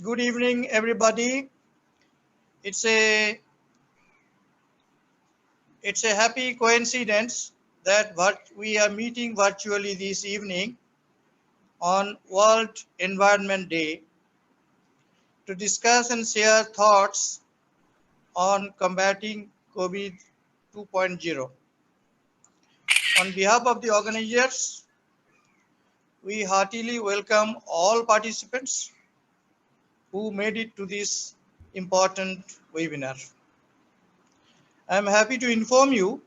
Good evening, everybody. It's a it's a happy coincidence that we are meeting virtually this evening on World Environment Day to discuss and share thoughts on combating COVID 2.0. On behalf of the organizers, we heartily welcome all participants who made it to this important webinar. I am happy to inform you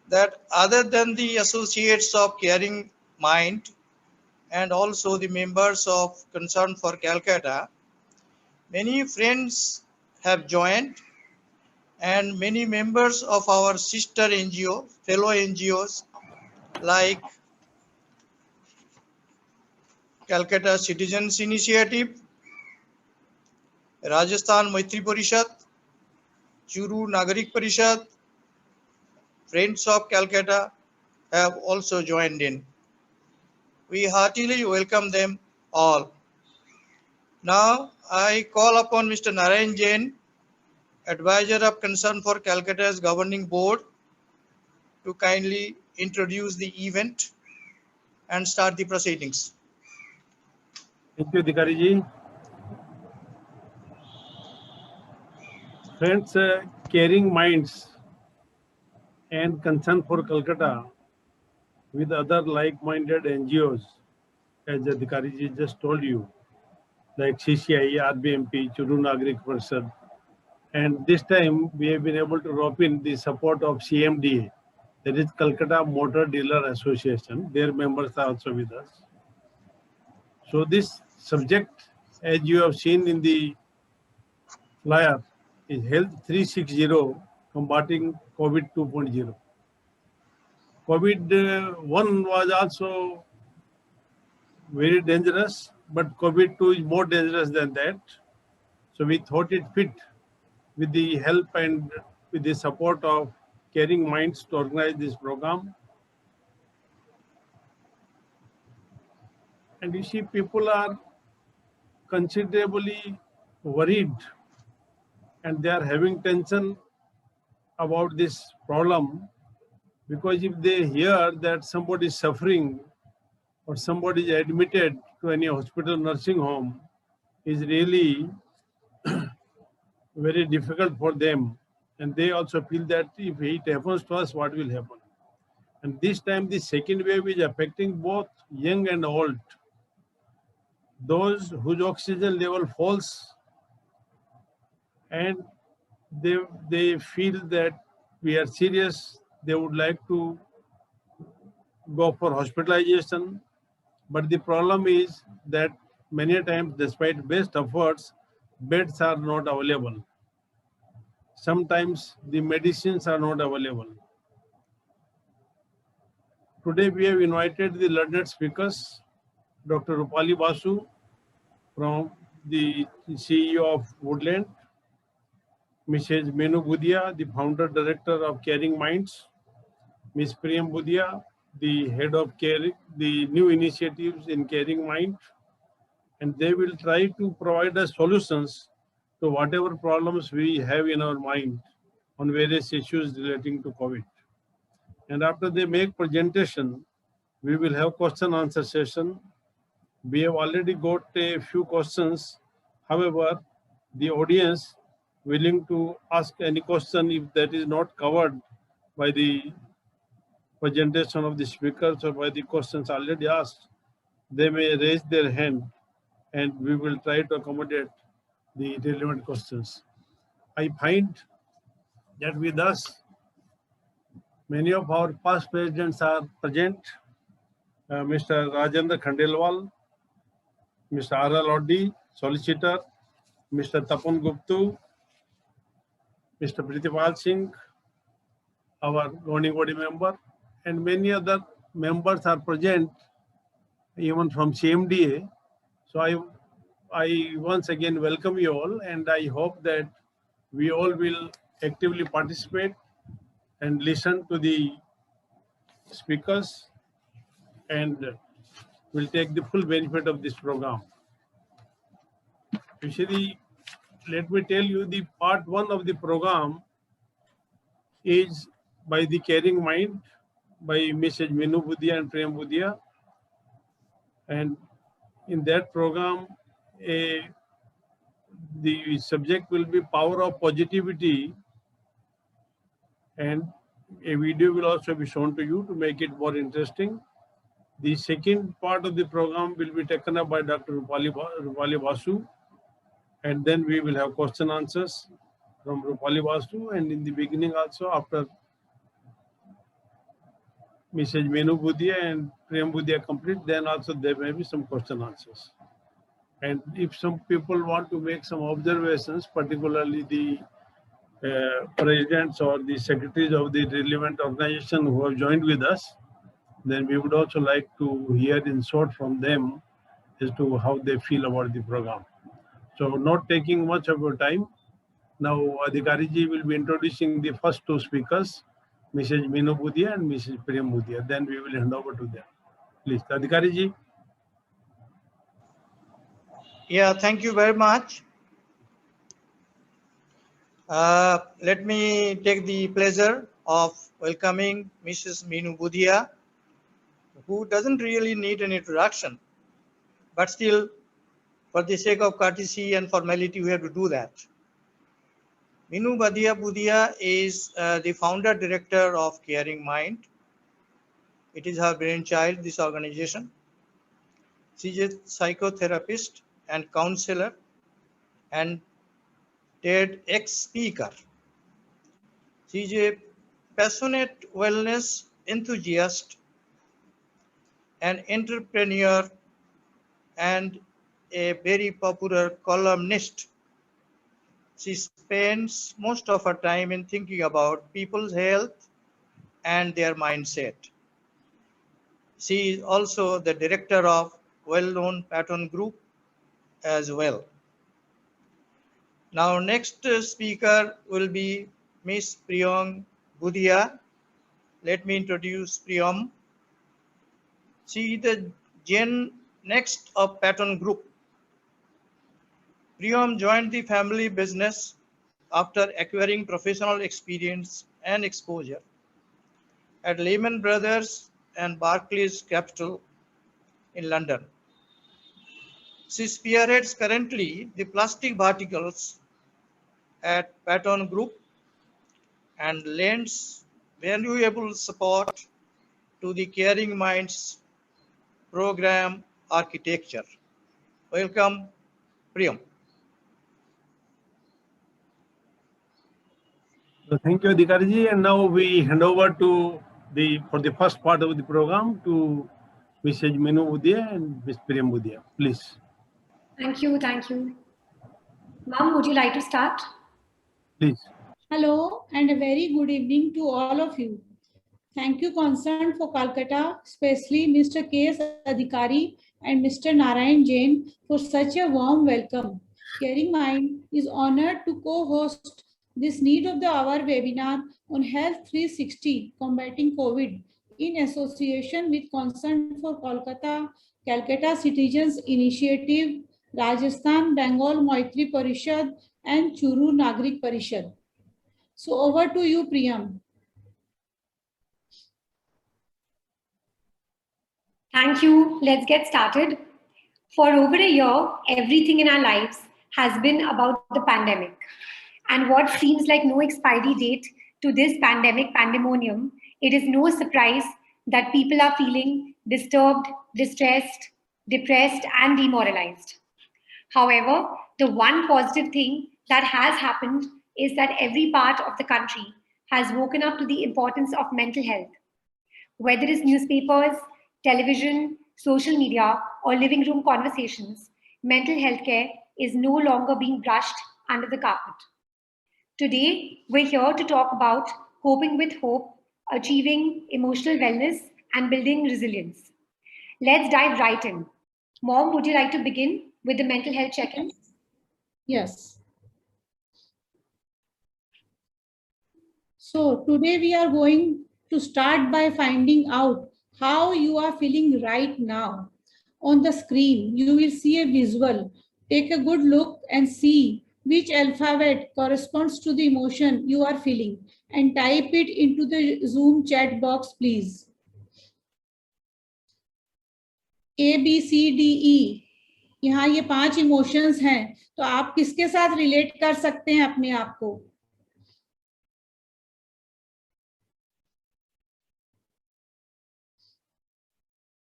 that other than the associates of Caring Mind and also the members of Concern for Calcutta, many friends have joined and many members of our sister NGO, fellow NGOs like Calcutta Citizens Initiative, Rajasthan Maitri Parishad, Churu Nagarik Parishad, Friends of Calcutta have also joined in. We heartily welcome them all. Now I call upon Mr. Narayan Jain, Advisor of Concern for Calcutta's Governing Board, to kindly introduce the event and start the proceedings. Thank you, Dikari ji. Friends, Caring Minds and Concern for Calcutta with other like-minded NGOs, as Dikari ji just told you, like CCI, RBMP, Churu Nagarik Parishad. And this time we have been able to rope in the support of CMDA, that is Calcutta Motor Dealer Association. Their members are also with us. So this subject, as you have seen in the flyer, is Health 360 combating COVID 2.0. COVID 1 was also very dangerous, but COVID 2 is more dangerous than that. So we thought it fit with the help and with the support of Caring Minds to organize this program. And you see, people are considerably worried and they are having tension about this problem, because if they hear that somebody is suffering or somebody is admitted to any hospital nursing home, is really very difficult for them. And they also feel that if it happens to us, what will happen? And this time, the second wave is affecting both young and old. Those whose oxygen level falls and they feel that we are serious, they would like to go for hospitalization. But the problem is that many times, despite best efforts, beds are not available. Sometimes the medicines are not available. Today we have invited the learned speakers, Dr. Rupali Basu from the CEO of Woodland, Mrs. Menu Budia, the founder director of Caring Minds, Ms. Priyam Budia, the head of the new initiatives in Caring Mind, and they will try to provide us solutions to whatever problems we have in our mind on various issues relating to COVID. And after they make presentation, we will have question answer session. We have already got a few questions. However, the audience willing to ask any question if that is not covered by the presentation of the speakers or by the questions already asked, they may raise their hand and we will try to accommodate the relevant questions. I find that with us, many of our past presidents are present. Mr. Rajendra Khandelwal, Mr. R.L. Oddi, Solicitor, Mr. Tapan Guptu, Mr. Pritipal Singh, our governing body member, and many other members are present, even from CMDA. So I once again welcome you all, and I hope that we all will actively participate and listen to the speakers and will take the full benefit of this program. Usually, let me tell you, the part 1 of the program is by the Caring Mind by Mrs. Minu Budhia and Prem Budhia. And in that program, the subject will be power of positivity, and a video will also be shown to you to make it more interesting. The second part of the program will be taken up by Dr. Rupali Basu, and then we will have question answers from Rupali Basu, and in the beginning also, after Mrs. Menu Budhia and Prem Budhia complete, then also there may be some question answers. And if some people want to make some observations, particularly the presidents or the secretaries of the relevant organization who have joined with us, then we would also like to hear in short from them as to how they feel about the program. So not taking much of your time, now Adhikariji will be introducing the first two speakers, Mrs. Minu Budhia and Mrs. Prem Budhia. Then we will hand over to them. Please, Adhikariji. Yeah, thank you very much. Let me take the pleasure of welcoming Mrs. Minu Budhia, who doesn't really need an introduction, but still, for the sake of courtesy and formality, we have to do that. Minu Budhia is the founder director of Caring Mind. It is her brainchild, this organization. She is a psychotherapist and counselor and TEDx speaker. She is a passionate wellness enthusiast, an entrepreneur, and a very popular columnist. She spends most of her time in thinking about people's health and their mindset. She is also the director of well-known Patton Group as well. Now, next speaker will be Miss Priyam Budhia. Let me introduce Priyam. She is the Gen Next of Patton Group. Priyam joined the family business after acquiring professional experience and exposure at Lehman Brothers and Barclays Capital in London. She spearheads currently the plastic verticals at Patton Group and lends valuable support to the Caring Minds program architecture. Welcome, Priyam. Thank you, Adhikariji. And now we hand over to for the first part of the program to Mrs. Minu Budhia and Ms. Prem Budhia. Please. Thank you. Ma'am, would you like to start? Please. Hello and a very good evening to all of you. Thank you, Concerned for Calcutta, especially Mr. K.S. Adhikari and Mr. Narayan Jain for such a warm welcome. Caring Mind is honored to co-host this Need of the Hour webinar on Health 360 Combating COVID in association with Concerned for Kolkata, Calcutta Citizens Initiative, Rajasthan Bengal Maitri Parishad and Churu Nagrik Parishad. So over to you, Priyam. Thank you. Let's get started. For over a year, everything in our lives has been about the pandemic. And what seems like no expiry date to this pandemic pandemonium, it is no surprise that people are feeling disturbed, distressed, depressed, and demoralized. However, the one positive thing that has happened is that every part of the country has woken up to the importance of mental health. Whether it's newspapers, television, social media, or living room conversations, mental health care is no longer being brushed under the carpet. Today, we're here to talk about coping with hope, achieving emotional wellness, and building resilience. Let's dive right in. Mom, would you like to begin with the mental health check-in? Yes. So today we are going to start by finding out how you are feeling right now. On the screen, you will see a visual Take a good look and see which alphabet corresponds to the emotion you are feeling and type it into the Zoom chat box, please. A, B, C, D, E. यहाँ ये 5 emotions हैं, तो आप किसके साथ relate कर सकते हैं अपने आप को?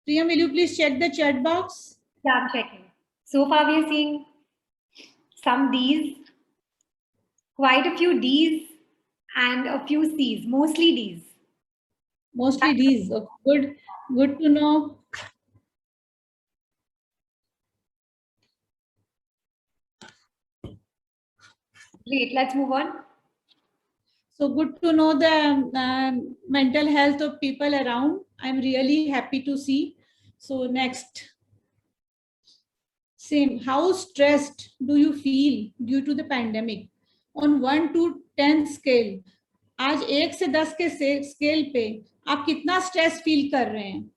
Priyam, will you please check the chat box? Yeah, I'm checking. So far, we are seeing some Ds, quite a few Ds, and a few Cs, mostly Ds. Mostly Ds. Okay, good to know. Great, let's move on. So good to know the mental health of people around. I'm really happy to see. So next. Same. How stressed do you feel due to the pandemic? On 1 to 10 scale. आज 1 से 10 के scale पे आप कितना stress feel कर रहे हैं?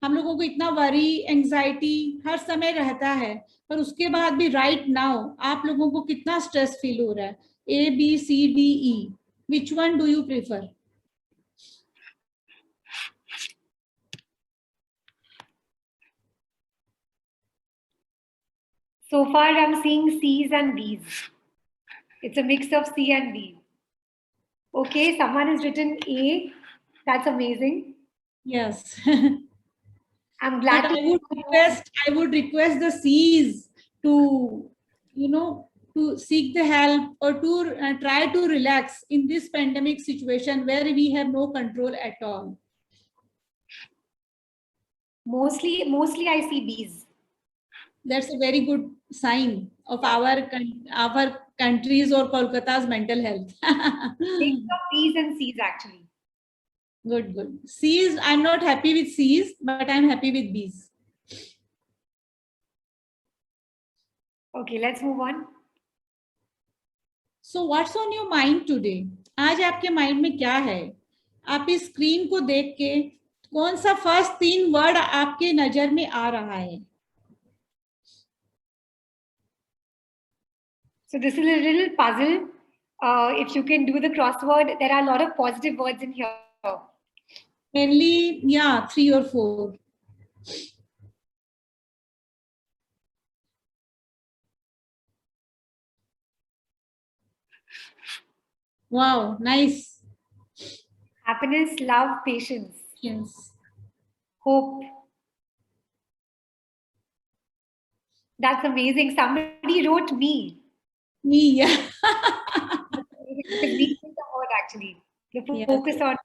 हम लोगों को इतना वरी, एंजाइटी हर समय रहता है, पर उसके बाद भी राइट नाउ आप लोगों को कितना स्ट्रेस फील हो रहा है? A, B, C, D, E. Which one do you prefer? So far, I'm seeing C's and D's. It's a mix of C and D. Okay, someone has written A. That's amazing. Yes. I'm glad. But I would request the C's to, to seek the help or to try to relax in this pandemic situation where we have no control at all. Mostly I see B's. That's a very good sign of our country's or Kolkata's mental health. Mix of B's and C's actually. Good. C's, I'm not happy with C's, but I'm happy with B's. Okay, let's move on. So what's on your mind today? आज आपके mind में क्या है? आप इस screen को देख के कौन सा फर्स्ट 3 वर्ड आपके नजर में आ रहा है? So this is a little puzzle. If you can do the crossword, there are a lot of positive words in here. Mainly, yeah, 3 or 4. Wow, nice. Happiness, love, patience. Yes. Hope. That's amazing. Somebody wrote me. Me, yeah. Me is the word actually. The focus on.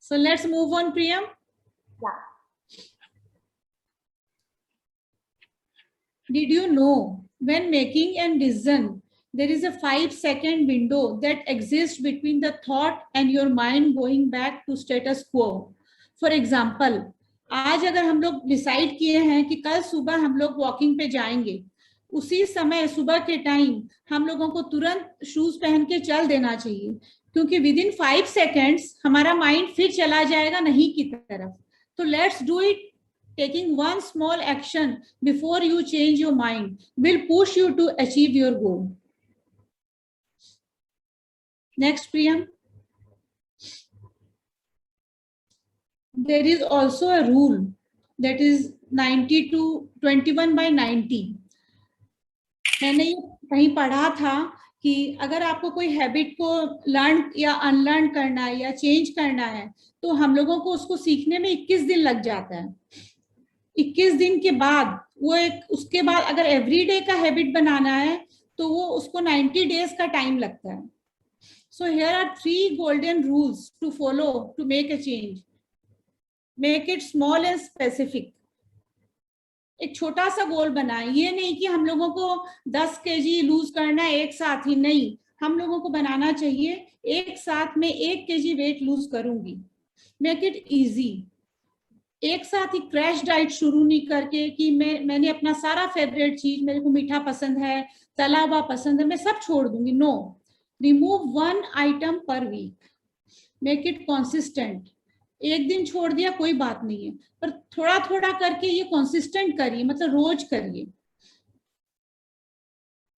So let's move on, Priyam. Yeah. Did you know when making a decision, there is a 5-second window that exists between the thought and your mind going back to status quo? For example, आज अगर हम लोग decide किए हैं कि कल सुबह हम लोग वॉकिंग पे जाएंगे, उसी समय सुबह के टाइम हम लोगों को तुरंत शूज पहन के चल देना चाहिए, क्योंकि विद इन 5 सेकेंड्स हमारा माइंड फिर चला जाएगा नहीं की तरफ. तो let's do it. Taking one small action before you change your mind will push you to achieve your goal. Next, Priyam. There is also a rule that is 90 to 21/90. मैंने ये कहीं पढ़ा था कि अगर आपको कोई हैबिट को लर्न या अनलर्न करना है या चेंज करना है, तो हम लोगों को उसको सीखने में 21 दिन लग जाता है. 21 दिन के बाद उसके बाद अगर एवरीडे का हैबिट बनाना है तो वो उसको 90 डेज का टाइम लगता है. So here are 3 golden rules to follow to make a change. Make it small and specific. एक छोटा सा गोल बनाए. ये नहीं कि हम लोगों को 10 kg लूज करना है एक साथ ही, नहीं. हम लोगों को बनाना चाहिए एक साथ में 1 kg वेट लूज करूंगी. Make it easy. एक साथ ही क्रैश डाइट शुरू नहीं करके कि मैंने अपना सारा फेवरेट चीज, मेरे को मीठा पसंद है, तला हुआ पसंद है, मैं सब छोड़ दूंगी. No. Remove 1 item per week. Make it consistent. एक दिन छोड़ दिया कोई बात नहीं है, पर थोड़ा थोड़ा करके ये कंसिस्टेंट करिए, मतलब रोज करिए।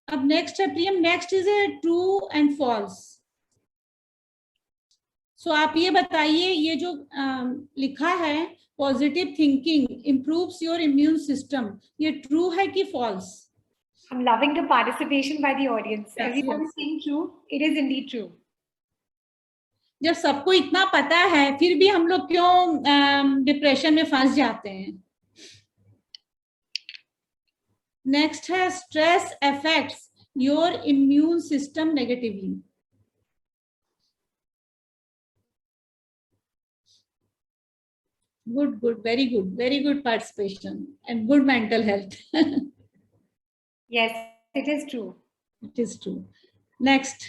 अब नेक्स्ट है Priyam, next is a true and false. So आप ये बताइए, ये जो लिखा है positive thinking improves your immune system, ये ट्रू है कि false? I'm loving the participation by the audience. Yes, Everyone yes. is saying true. It is indeed true. जब सबको इतना पता है फिर भी हम लोग क्यों डिप्रेशन में फंस जाते हैं? नेक्स्ट है stress affects your immune system negatively. Good, very good participation and good mental health. Yes, it is true. It is true. Next.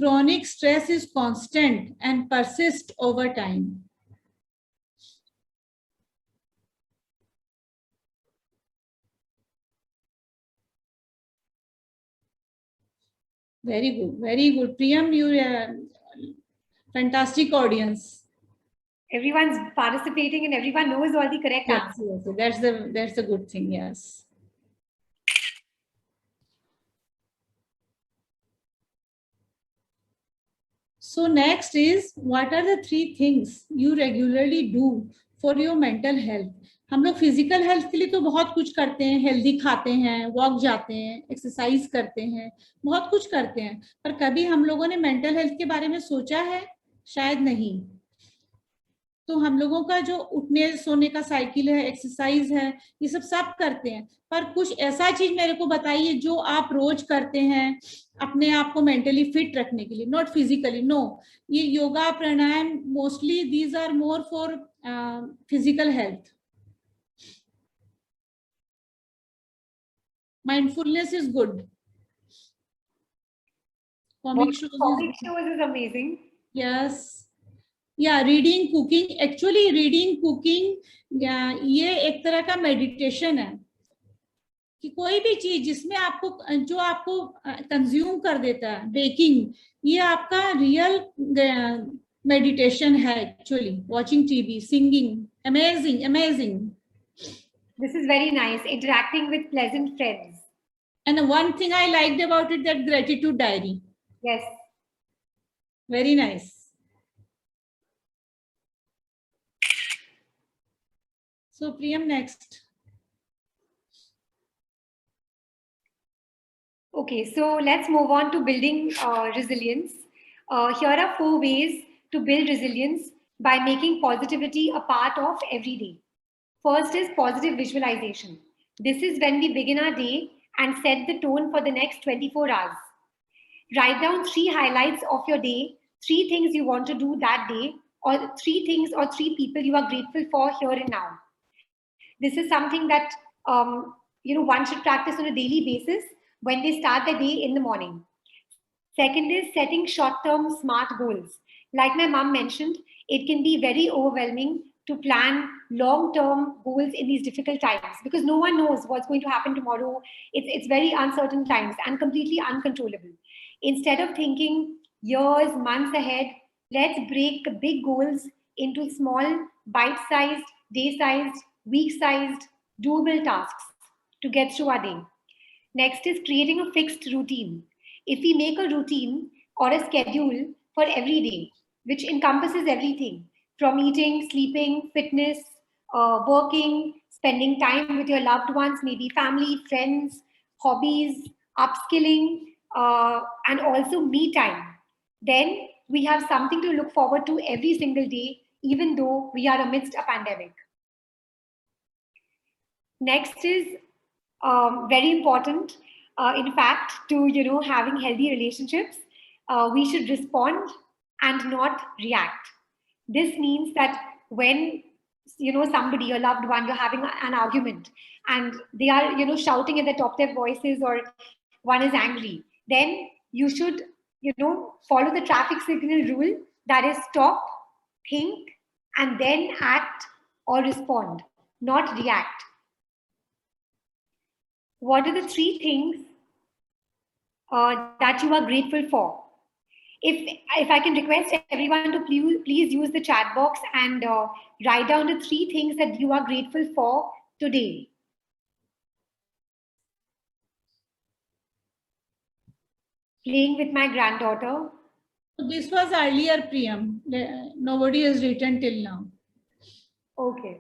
Chronic stress is constant and persists over time. Very good. Priyam, you're fantastic audience. Everyone's participating and everyone knows all the correct Yes, answers. yes, that's the good thing, yes. So next is, what are the 3 things you regularly do for your mental health? हम लोग physical health के लिए तो बहुत कुछ करते हैं, healthy खाते हैं, वॉक जाते हैं, एक्सरसाइज करते हैं, बहुत कुछ करते हैं, पर कभी हम लोगों ने मेंटल हेल्थ के बारे में सोचा है? शायद नहीं। तो हम लोगों का जो उठने सोने का साइकिल है, एक्सरसाइज है, ये सब करते हैं, पर कुछ ऐसा चीज मेरे को बताइए जो आप रोज करते हैं अपने आप को मेंटली फिट रखने के लिए, नॉट फिजिकली, नो, ये yoga pranayama mostly these are more for physical health. Mindfulness is good. Comic shows is amazing. Yes. Yeah, reading, cooking. Actually, reading, cooking, ये एक तरह का मेडिटेशन है कि कोई भी चीज जिसमें आपको जो आपको कंज्यूम कर देता है, बेकिंग, ये आपका रियल मेडिटेशन है actually. Watching TV, singing, amazing. This is very nice, interacting with pleasant friends. And one thing I liked about it, that gratitude diary. Yes. Very nice. So Priyam, next. Okay, so let's move on to building resilience. Here are 4 ways to build resilience by making positivity a part of every day. First is positive visualization. This is when we begin our day and set the tone for the next 24 hours. Write down 3 highlights of your day, 3 things you want to do that day, or 3 things or 3 people you are grateful for here and now. This is something that one should practice on a daily basis when they start the day in the morning. Second is setting short-term smart goals. Like my mom mentioned, it can be very overwhelming to plan long-term goals in these difficult times because no one knows what's going to happen tomorrow. It's very uncertain times and completely uncontrollable. Instead of thinking years, months ahead, let's break the big goals into small, bite-sized, day-sized, week-sized, doable tasks to get through our day. Next is creating a fixed routine. If we make a routine or a schedule for every day, which encompasses everything from eating, sleeping, fitness, working, spending time with your loved ones, maybe family, friends, hobbies, upskilling, and also me time, then we have something to look forward to every single day, even though we are amidst a pandemic. Next is very important, in fact, to having healthy relationships. We should respond and not react. This means that when somebody, your loved one, you're having an argument and they are shouting at the top of their voices, or one is angry, then you should follow the traffic signal rule, that is stop, think, and then act or respond, not react. What are the 3 things that you are grateful for. If I can request everyone to please use the chat box and write down the 3 things that you are grateful for today. Playing with my granddaughter. This was earlier, Priyam. Nobody has written till now. Okay.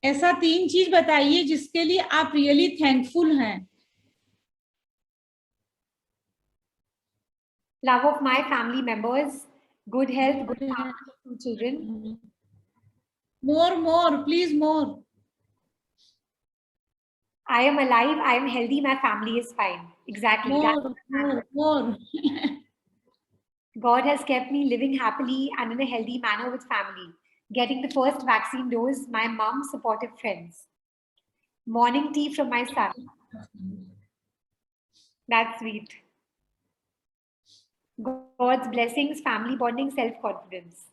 ऐसा 3 चीज बताइए जिसके लिए आप really thankful हैं. Love of my family members, good health, good family, 2 children. More, please more. I am alive, I am healthy, my family is fine. Exactly. More. God has kept me living happily and in a healthy manner with family. Getting the first vaccine dose, my mom, supportive friends. Morning tea from my son. That's sweet. God's blessings, family bonding, self-confidence.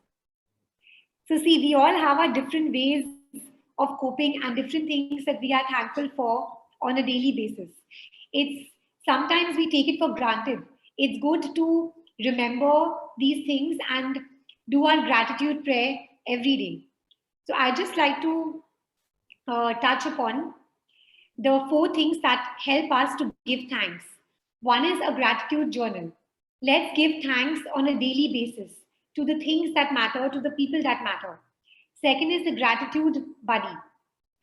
So see, we all have our different ways of coping and different things that we are thankful for on a daily basis. It's sometimes we take it for granted. It's good to remember these things and do our gratitude prayer every day. So I just like to touch upon the 4 things that help us to give thanks. One is a gratitude journal. Let's give thanks on a daily basis to the things that matter, to the people that matter. Second is the gratitude buddy,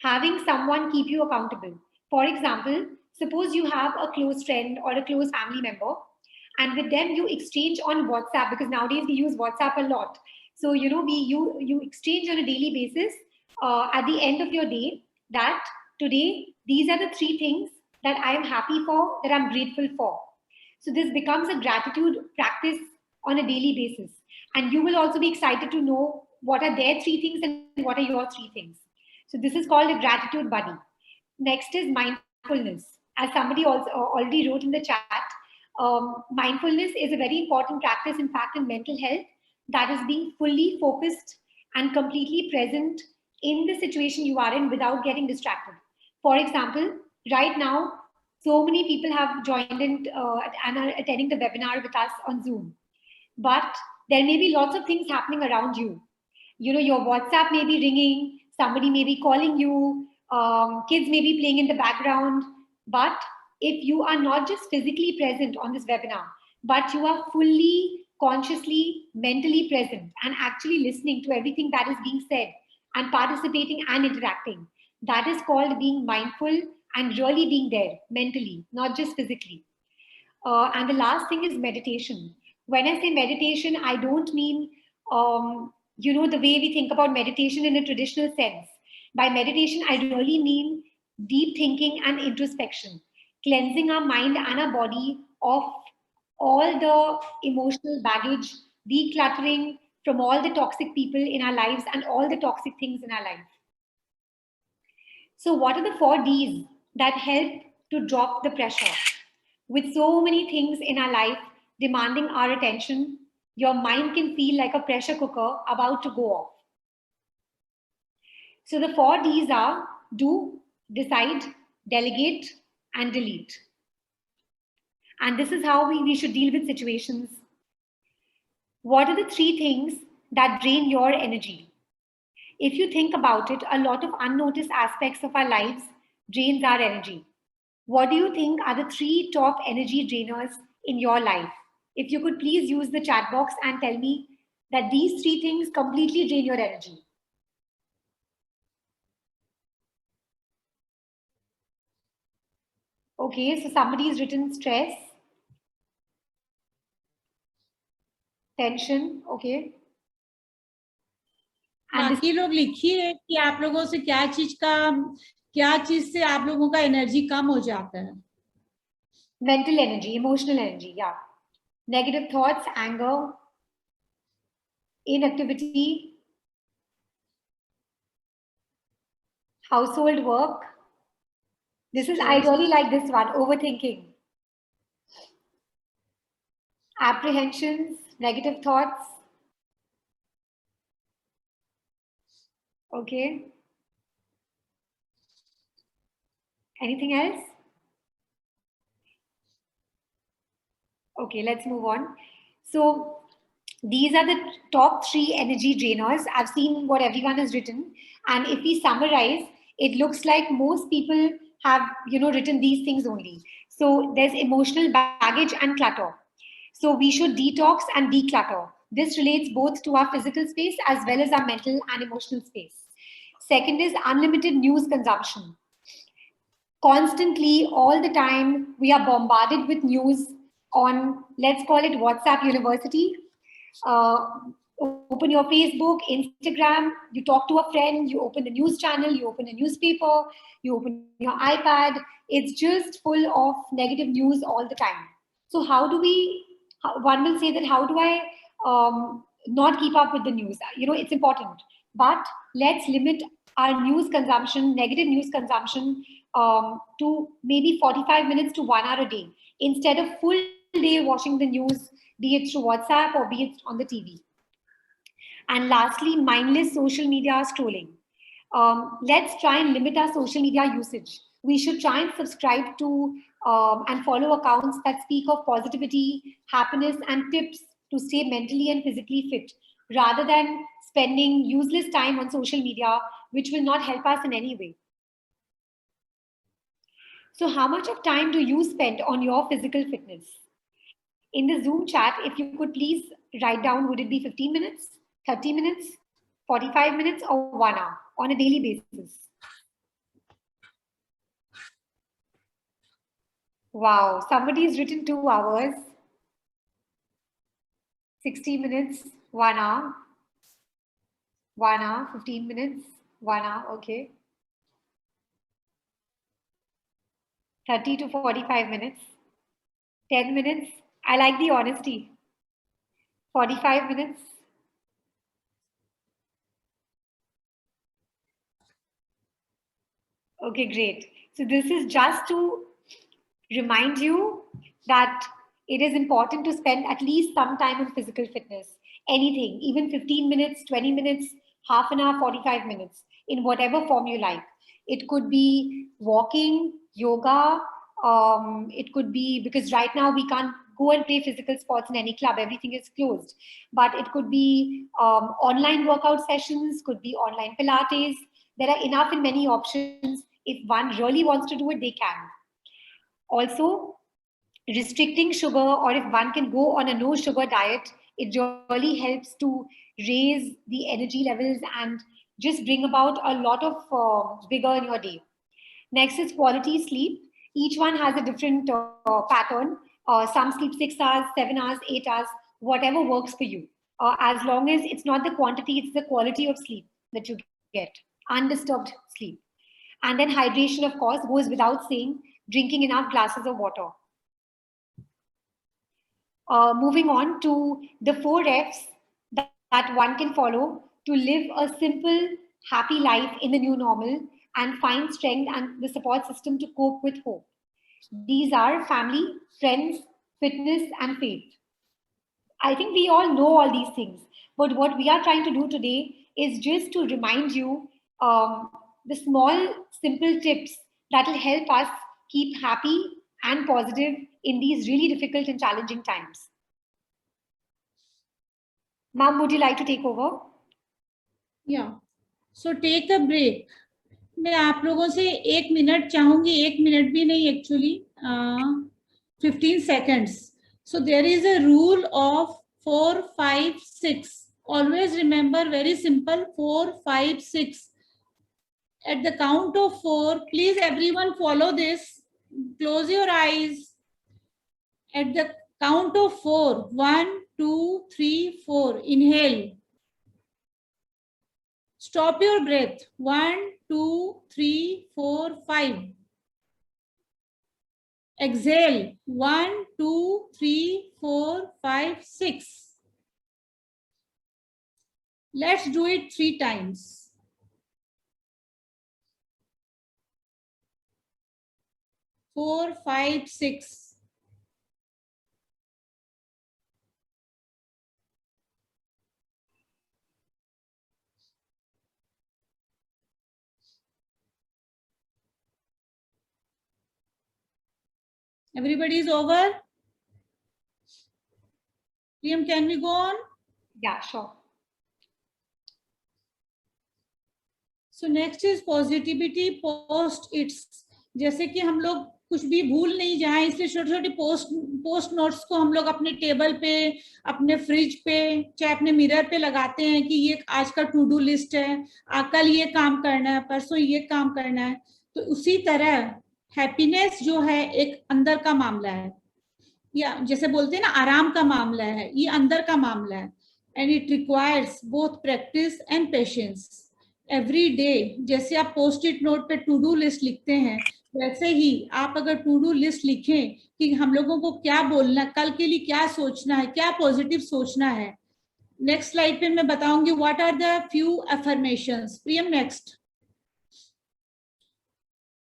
having someone keep you accountable. For example, suppose you have a close friend or a close family member, and with them you exchange on WhatsApp, because nowadays we use WhatsApp a lot. So you exchange on a daily basis at the end of your day that today these are the 3 things that I am happy for, that I'm grateful for. So this becomes a gratitude practice on a daily basis. And you will also be excited to know what are their 3 things and what are your 3 things. So this is called a gratitude buddy. Next is mindfulness. As somebody also already wrote in the chat, mindfulness is a very important practice, in fact, in mental health, that is being fully focused and completely present in the situation you are in without getting distracted. For example, right now, so many people have joined in and are attending the webinar with us on Zoom. But there may be lots of things happening around you. You know, your WhatsApp may be ringing, somebody may be calling you, kids may be playing in the background. But if you are not just physically present on this webinar, but you are fully, consciously, mentally present and actually listening to everything that is being said and participating and interacting, that is called being mindful and really being there mentally, not just physically. And the last thing is meditation. When I say meditation, I don't mean, the way we think about meditation in a traditional sense. By meditation, I really mean deep thinking and introspection, cleansing our mind and our body of all the emotional baggage, decluttering from all the toxic people in our lives and all the toxic things in our life. So what are the 4 Ds that help to drop the pressure? With so many things in our life demanding our attention, your mind can feel like a pressure cooker about to go off. So the 4 Ds are do, decide, delegate, and delete. And this is how we should deal with situations. What are the 3 things that drain your energy? If you think about it, a lot of unnoticed aspects of our lives drains our energy. What do you think are the 3 top energy drainers in your life? If you could please use the chat box and tell me that these 3 things completely drain your energy. Okay, so somebody's written stress, tension, okay. बाकी लोग लिखिए कि आप लोगों से क्या चीज से आप लोगों का एनर्जी कम हो जाता है. Mental energy, emotional energy, yeah. Negative thoughts, anger, inactivity, household work. I really like this one, overthinking. Apprehensions, negative thoughts. Okay. Anything else? Okay, let's move on. So these are the top 3 energy drainers. I've seen what everyone has written, and if we summarize, it looks like most people have, written these things only. So there's emotional baggage and clutter. So we should detox and declutter. This relates both to our physical space as well as our mental and emotional space. Second is unlimited news consumption. Constantly, all the time, we are bombarded with news on, let's call it WhatsApp University. Uh, Open your Facebook, Instagram, you talk to a friend, you open the news channel, you open a newspaper, you open your iPad. It's just full of negative news all the time. So one will say that how do I not keep up with the news? It's important, but let's limit our news consumption, negative news consumption, to maybe 45 minutes to 1 hour a day instead of full day watching the news, be it through WhatsApp or be it on the TV. And lastly, mindless social media scrolling. Let's try and limit our social media usage. We should try and subscribe to and follow accounts that speak of positivity, happiness, and tips to stay mentally and physically fit, rather than spending useless time on social media, which will not help us in any way. So, how much of time do you spend on your physical fitness? In the Zoom chat, if you could please write down, would it be 15 minutes, 30 minutes, 45 minutes, or 1 hour on a daily basis? Wow, somebody's written 2 hours, 60 minutes, 1 hour, 1 hour, 15 minutes, 1 hour, okay. 30 to 45 minutes, 10 minutes. I like the honesty. 45 minutes. Okay, great. So this is just to remind you that it is important to spend at least some time on physical fitness. Anything, even 15 minutes, 20 minutes, half an hour, 45 minutes, in whatever form you like. It could be walking, yoga. It could be, because right now we can't go and play physical sports in any club, everything is closed. But it could be online workout sessions, could be online Pilates. There are enough and many options. If one really wants to do it, they can. Also, restricting sugar, or if one can go on a no sugar diet, it really helps to raise the energy levels and just bring about a lot of vigor in your day. Next is quality sleep. Each one has a different pattern. Some sleep 6 hours, 7 hours, 8 hours, whatever works for you. As long as it's not the quantity, it's the quality of sleep that you get, undisturbed sleep. And then hydration, of course, goes without saying, drinking enough glasses of water. Moving on to the 4 Fs that one can follow to live a simple, happy life in the new normal and find strength and the support system to cope with hope. These are family, friends, fitness, and faith. I think we all know all these things, but what we are trying to do today is just to remind you the small, simple tips that will help us keep happy and positive in these really difficult and challenging times. Ma'am, would you like to take over? Yeah. So take a break. मैं आप लोगों से 1 minute चाहूंगी, 1 minute भी नहीं actually, 15 seconds. So there is a rule of 4, 5, 6. Always remember, very simple, 4, 5, 6. At the count of 4, please everyone follow this. Close your eyes. At the count of 4, 1, 2, 3, 4. Inhale. Stop your breath. 1, 2, 3, 4, 5. Exhale. 1, 2, 3, 4, 5, 6. Let's do it 3 times. 4, 5, 6. Everybody is over? Priyam, can we go on? Yeah, sure. So next is positivity post its. जैसे कि हम लोग कुछ भी भूल नहीं जाए, इसलिए छोटे छोटे पोस्ट नोट्स को हम लोग अपने टेबल पे, अपने फ्रिज पे, चाहे अपने मिरर पे लगाते हैं कि ये आज का टू डू लिस्ट है, कल ये काम करना है, परसों ये काम करना है. तो उसी तरह हैप्पीनेस जो है एक अंदर का मामला है, या जैसे बोलते हैं ना आराम का मामला है, ये अंदर का मामला है. And it requires both practice and patience every day. जैसे आप पोस्ट इट नोट पे टू डू लिस्ट लिखते हैं, वैसे ही आप अगर टू डू लिस्ट लिखें कि हम लोगों को क्या बोलना, कल के लिए क्या सोचना है, क्या पॉजिटिव सोचना है. नेक्स्ट स्लाइड पे मैं बताऊंगी what are the few affirmations. Priyam next.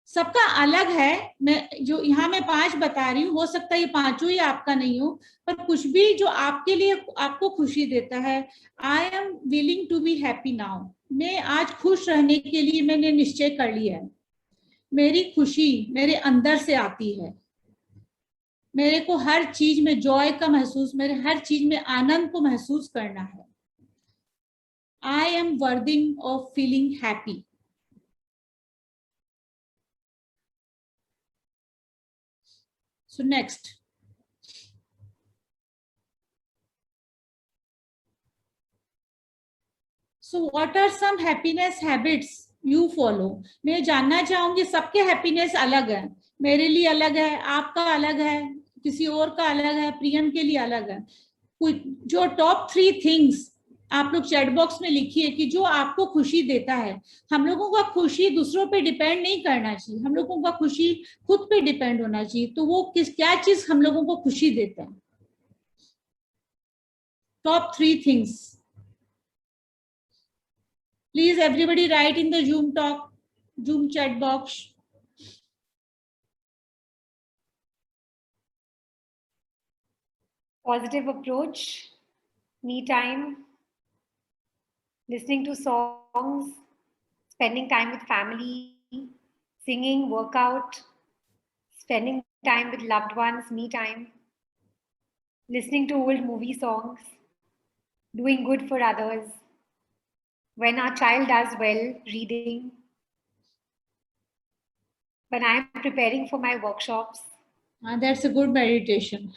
सबका अलग है, मैं जो यहाँ मैं 5 बता रही हूँ, हो सकता है ये 5 ही आपका नहीं हो, पर कुछ भी जो आपके लिए आपको खुशी देता है. I am willing to be happy now. मैं आज खुश रहने के लिए मैंने निश्चय कर लिया है. मेरी खुशी मेरे अंदर से आती है. मेरे को हर चीज में जॉय का महसूस, मेरे हर चीज में आनंद को महसूस करना है. I am worthing of feeling happy. So next. So what are some happiness habits you follow? मैं जानना चाहूंगी, सबके हैप्पीनेस अलग है, मेरे लिए अलग है, आपका अलग है, किसी और का अलग है, प्रियम के लिए अलग है. जो टॉप 3 थिंग्स आप लोग चैट बॉक्स में लिखिए कि जो आपको खुशी देता है. हम लोगों का खुशी दूसरों पे डिपेंड नहीं करना चाहिए, हम लोगों का खुशी खुद पे डिपेंड होना चाहिए. तो वो क्या चीज हम लोगों को खुशी देता है? Top 3 things. Please everybody right in the Zoom chat box. Positive approach, me time, listening to songs, spending time with family, singing, workout, spending time with loved ones, me time, listening to old movie songs, doing good for others. When our child does well, reading. When I am preparing for my workshops. That's a good meditation.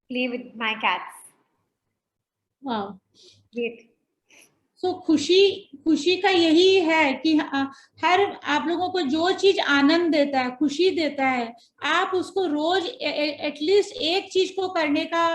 Play with my cats. Wow. Great. So खुशी का यही है कि हर आप लोगों को जो चीज आनंद देता है, खुशी देता है, आप उसको रोज एटलीस्ट एक चीज को करने का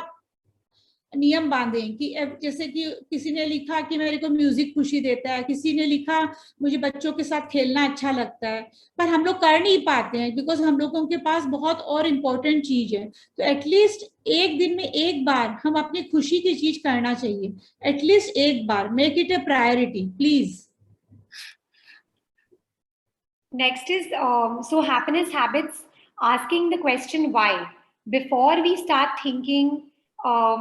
नियम बांधें. कि जैसे कि किसी ने लिखा कि मेरे को म्यूजिक खुशी देता है, किसी ने लिखा मुझे बच्चों के साथ खेलना अच्छा लगता है, पर हम लोग कर नहीं पाते हैं बिकॉज हम लोगों के पास बहुत और इम्पोर्टेंट चीज है. तो एटलीस्ट एक दिन में एक बार हम अपनी खुशी की चीज करना चाहिए, एटलीस्ट एक बार. Make it a priority please. Next is so happiness habits, asking the question why. Before we start thinking,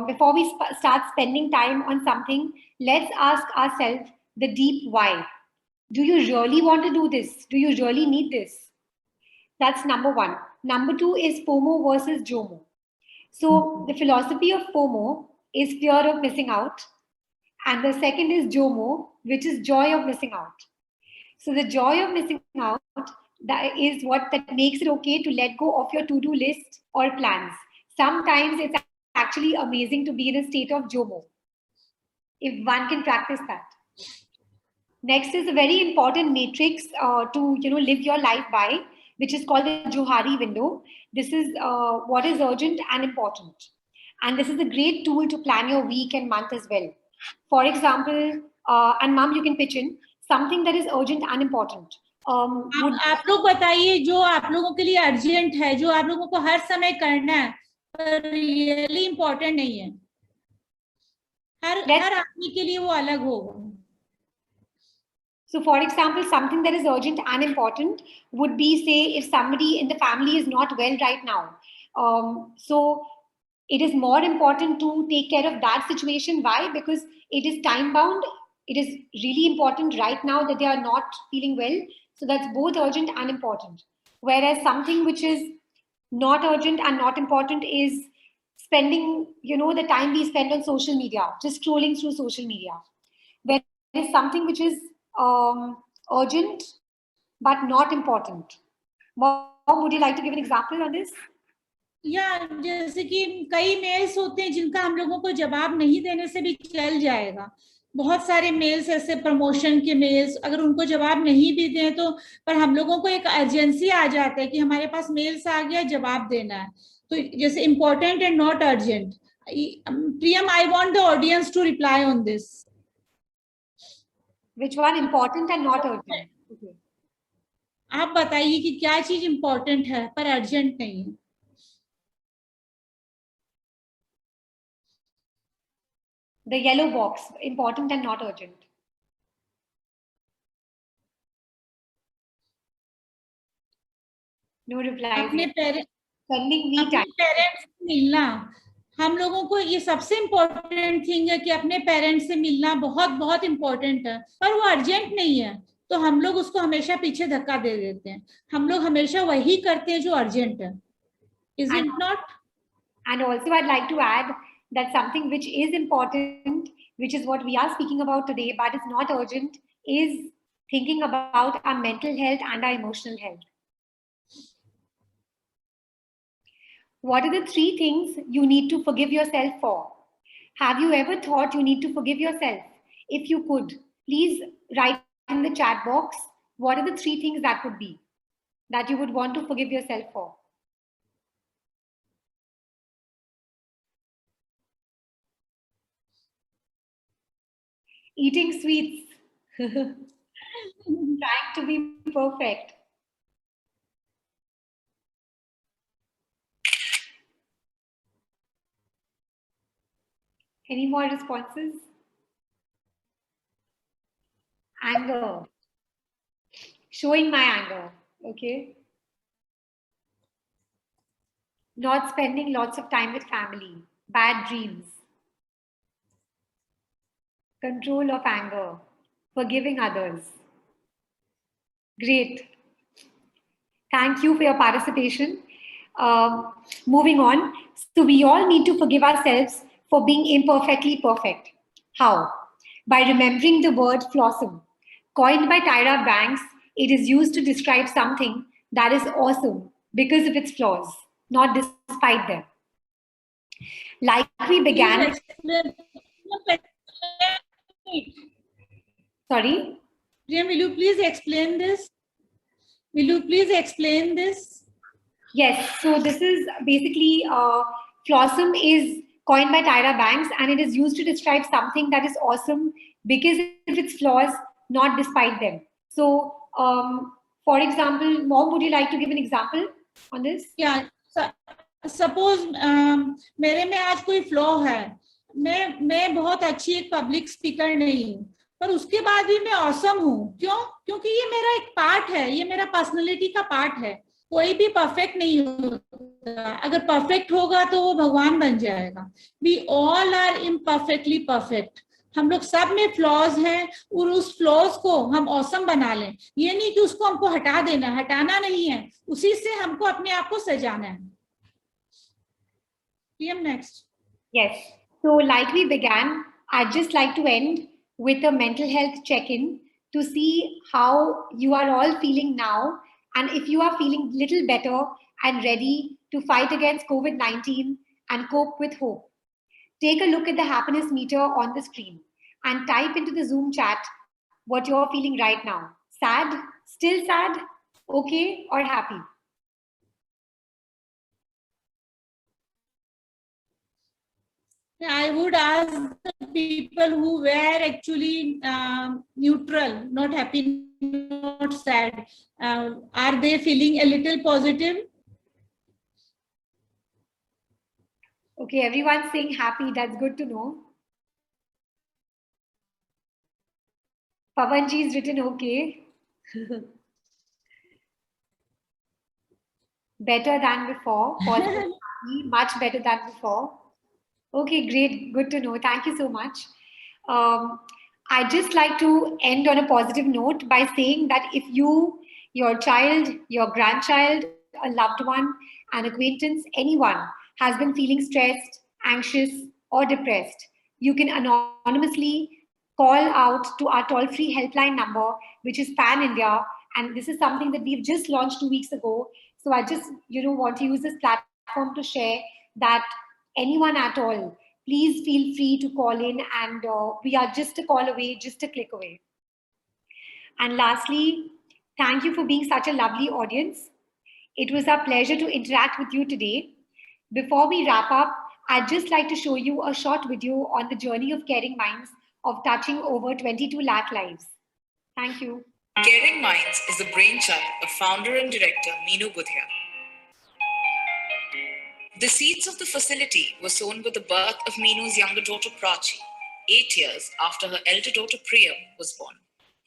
before we start spending time on something, let's ask ourselves the deep why. Do you really want to do this? Do you really need this? That's number 1. Number 2 is FOMO versus JOMO. So the philosophy of FOMO is fear of missing out. And the second is JOMO, which is joy of missing out. So the joy of missing out, that is what that makes it okay to let go of your to-do list or plans. Sometimes it's actually amazing to be in a state of JOMO, if one can practice that. Next is a very important matrix to live your life by, which is called the Johari window. This is what is urgent and important. And this is a great tool to plan your week and month as well. For example, and Mom, you can pitch in something that is urgent and important. आप लोग बताइए जो आप लोगों के लिए urgent है, जो आप लोगों को हर समय करना है, पर रियली इम्पोर्टेंट नहीं है. हर आदमी के लिए वो अलग होगा. So, for example, something that is urgent and important would be, say, if somebody in the family is not well right now. So, it is more important to take care of that situation. Why? Because it is time bound. It is really important right now that they are not feeling well. So, that's both urgent and important. Whereas something which is not urgent and not important is spending, the time we spend on social media, just scrolling through social media. Where is something which is urgent but not important. Mom, would you like to give an example on this? या जैसे कि कई mails होते हैं जिनका हम लोगों को जवाब नहीं देने से भी चल जाएगा. बहुत सारे मेल्स ऐसे प्रमोशन के मेल्स, अगर उनको जवाब नहीं भी दें तो, पर हम लोगों को एक अर्जेंसी आ जाता है कि हमारे पास मेल्स आ गया, जवाब देना है. तो जैसे important and not urgent. Priyam, I want the audience to reply on this. Which one, important and not urgent? Okay. आप बताइए कि क्या चीज इम्पोर्टेंट है पर अर्जेंट नहीं है. The yellow box, important and not urgent. No reply. अपने Spending me time. पेरेंट्स से मिलना, हम लोगों को ये सबसे इम्पोर्टेंट थिंग है कि अपने पेरेंट्स से मिलना बहुत बहुत इम्पोर्टेंट है, पर वो अर्जेंट नहीं है, तो हम लोग उसको हमेशा पीछे धक्का दे देते हैं. हम लोग हमेशा वही करते हैं जो अर्जेंट है. Is it not? And also I'd like to add that something which is important, which is what we are speaking about today, but is not urgent, is thinking about our mental health and our emotional health. What are the 3 things you need to forgive yourself for? Have you ever thought you need to forgive yourself? If you could, please write in the chat box, what are the 3 things that would be, that you would want to forgive yourself for? Eating sweets. Trying to be perfect. Any more responses? Anger. Showing my anger. Okay. Not spending lots of time with family. Bad dreams. Control of anger. Forgiving others. Great. Thank you for your participation. Moving on. So we all need to forgive ourselves for being imperfectly perfect. How? By remembering the word flossom. Coined by Tyra Banks, it is used to describe something that is awesome because of its flaws, not despite them. Like we began... Sorry? Priyam, will you please explain this? Will you please explain this? Yes, so this is basically, flossom is coined by Tyra Banks, and it is used to describe something that is awesome because of its flaws, not despite them. So, for example, Mom, would you like to give an example on this? Yeah, suppose मेरे में आज कोई flaw है, मैं बहुत अच्छी एक public speaker नहीं हूँ, पर उसके बाद भी मैं ऑसम हूँ. क्यों? क्योंकि ये मेरा एक पार्ट है, ये मेरा पर्सनैलिटी का पार्ट है. कोई भी परफेक्ट नहीं होता, अगर परफेक्ट होगा तो वो भगवान बन जाएगा. We all are imperfectly perfect. हम लोग सब में फ्लॉज हैं और उस फ्लॉज को हम ऑसम बना लें. ये नहीं कि उसको हमको हटा देना, हटाना नहीं है, उसी से हमको अपने आप को सजाना है. Next. Yes. So like we began, I'd just like to end with a mental health check-in to see how you are all feeling now, and if you are feeling little better and ready to fight against COVID-19 and cope with hope. Take a look at the happiness meter on the screen and type into the Zoom chat what you're feeling right now. Sad? Still sad? Okay? Or happy? I would ask the people who were actually neutral, not happy, not sad. Are they feeling a little positive? Okay, everyone's saying happy. That's good to know. Pavanji is written okay. Better than before. Positive, much better than before. Okay, great. Good to know. Thank you so much. I'd just like to end on a positive note by saying that if you, your child, your grandchild a loved one, an acquaintance, anyone has been feeling stressed, anxious, or depressed, you can anonymously call out to our toll-free helpline number, which is Pan India. And this is something that we've just launched 2 weeks ago. So I just, want to use this platform to share that anyone at all, please feel free to call in, and we are just a call away, just a click away. And lastly, thank you for being such a lovely audience. It was our pleasure to interact with you today. Before we wrap up, I'd just like to show you a short video on the journey of Caring Minds of touching over 22 lakh lives. Thank you. Caring Minds is the brainchild of founder and director Meenu Budhia. The seeds of the facility were sown with the birth of Meenu's younger daughter Prachi, 8 years after her elder daughter Priyam was born.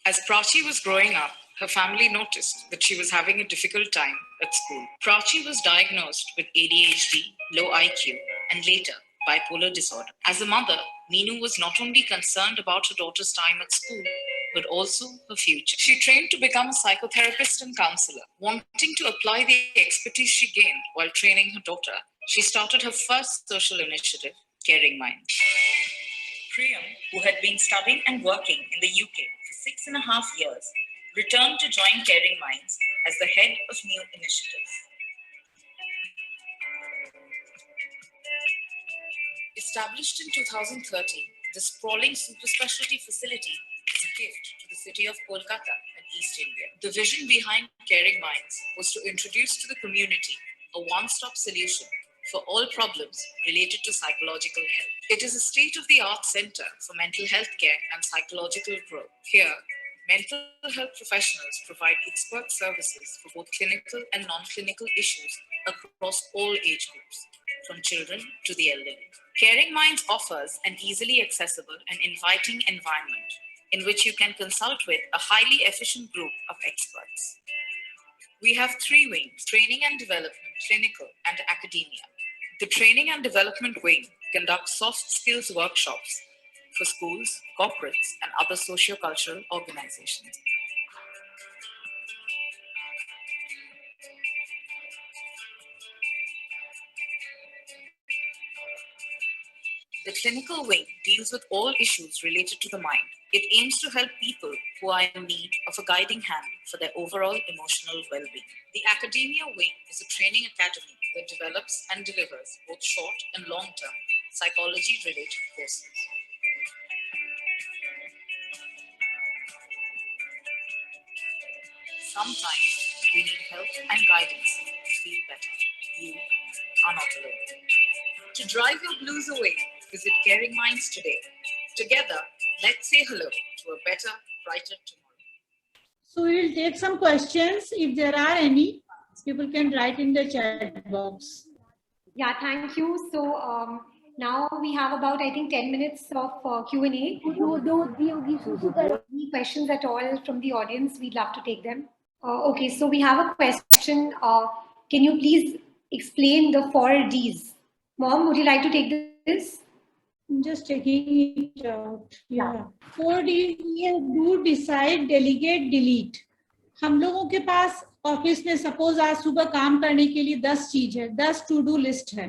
As Prachi was growing up, her family noticed that she was having a difficult time at school. Prachi was diagnosed with ADHD, low IQ, and later bipolar disorder. As a mother, Meenu was not only concerned about her daughter's time at school, but also her future. She trained to become a psychotherapist and counselor. Wanting to apply the expertise she gained while training her daughter, she started her first social initiative, Caring Minds. Priyam, who had been studying and working in the UK for 6.5 years, returned to join Caring Minds as the head of new initiatives. Established in 2013, the sprawling super specialty facility is a gift to the city of Kolkata and East India. The vision behind Caring Minds was to introduce to the community a one-stop solution for all problems related to psychological health. It is a state-of-the-art center for mental health care and psychological growth. Here, mental health professionals provide expert services for both clinical and non-clinical issues across all age groups, from children to the elderly. Caring Minds offers an easily accessible and inviting environment in which you can consult with a highly efficient group of experts. We have 3 wings: training and development, clinical, and academia. The training and development wing conducts soft skills workshops for schools, corporates, and other socio-cultural organizations. The clinical wing deals with all issues related to the mind. It aims to help people who are in need of a guiding hand for their overall emotional well-being. The academia wing is a training academy that develops and delivers both short and long-term psychology-related courses. Sometimes we need help and guidance to feel better. You are not alone. To drive your blues away, visit Caring Minds today. Together, let's say hello to a better, brighter tomorrow. So we will take some questions. If there are any, people can write in the chat box. Yeah, thank you. So now we have about, I think, 10 minutes of Q&A. Any questions at all from the audience? We'd love to take them. Okay, so we have a question. Can you please explain the 4 Ds? Mom, would you like to take this? I'm just checking it out. Yeah. 4 Ds: do, decide, delegate, delete. हम लोगों के पास office में suppose आज सुबह काम करने के लिए 10 चीज है, 10 टू डू लिस्ट है.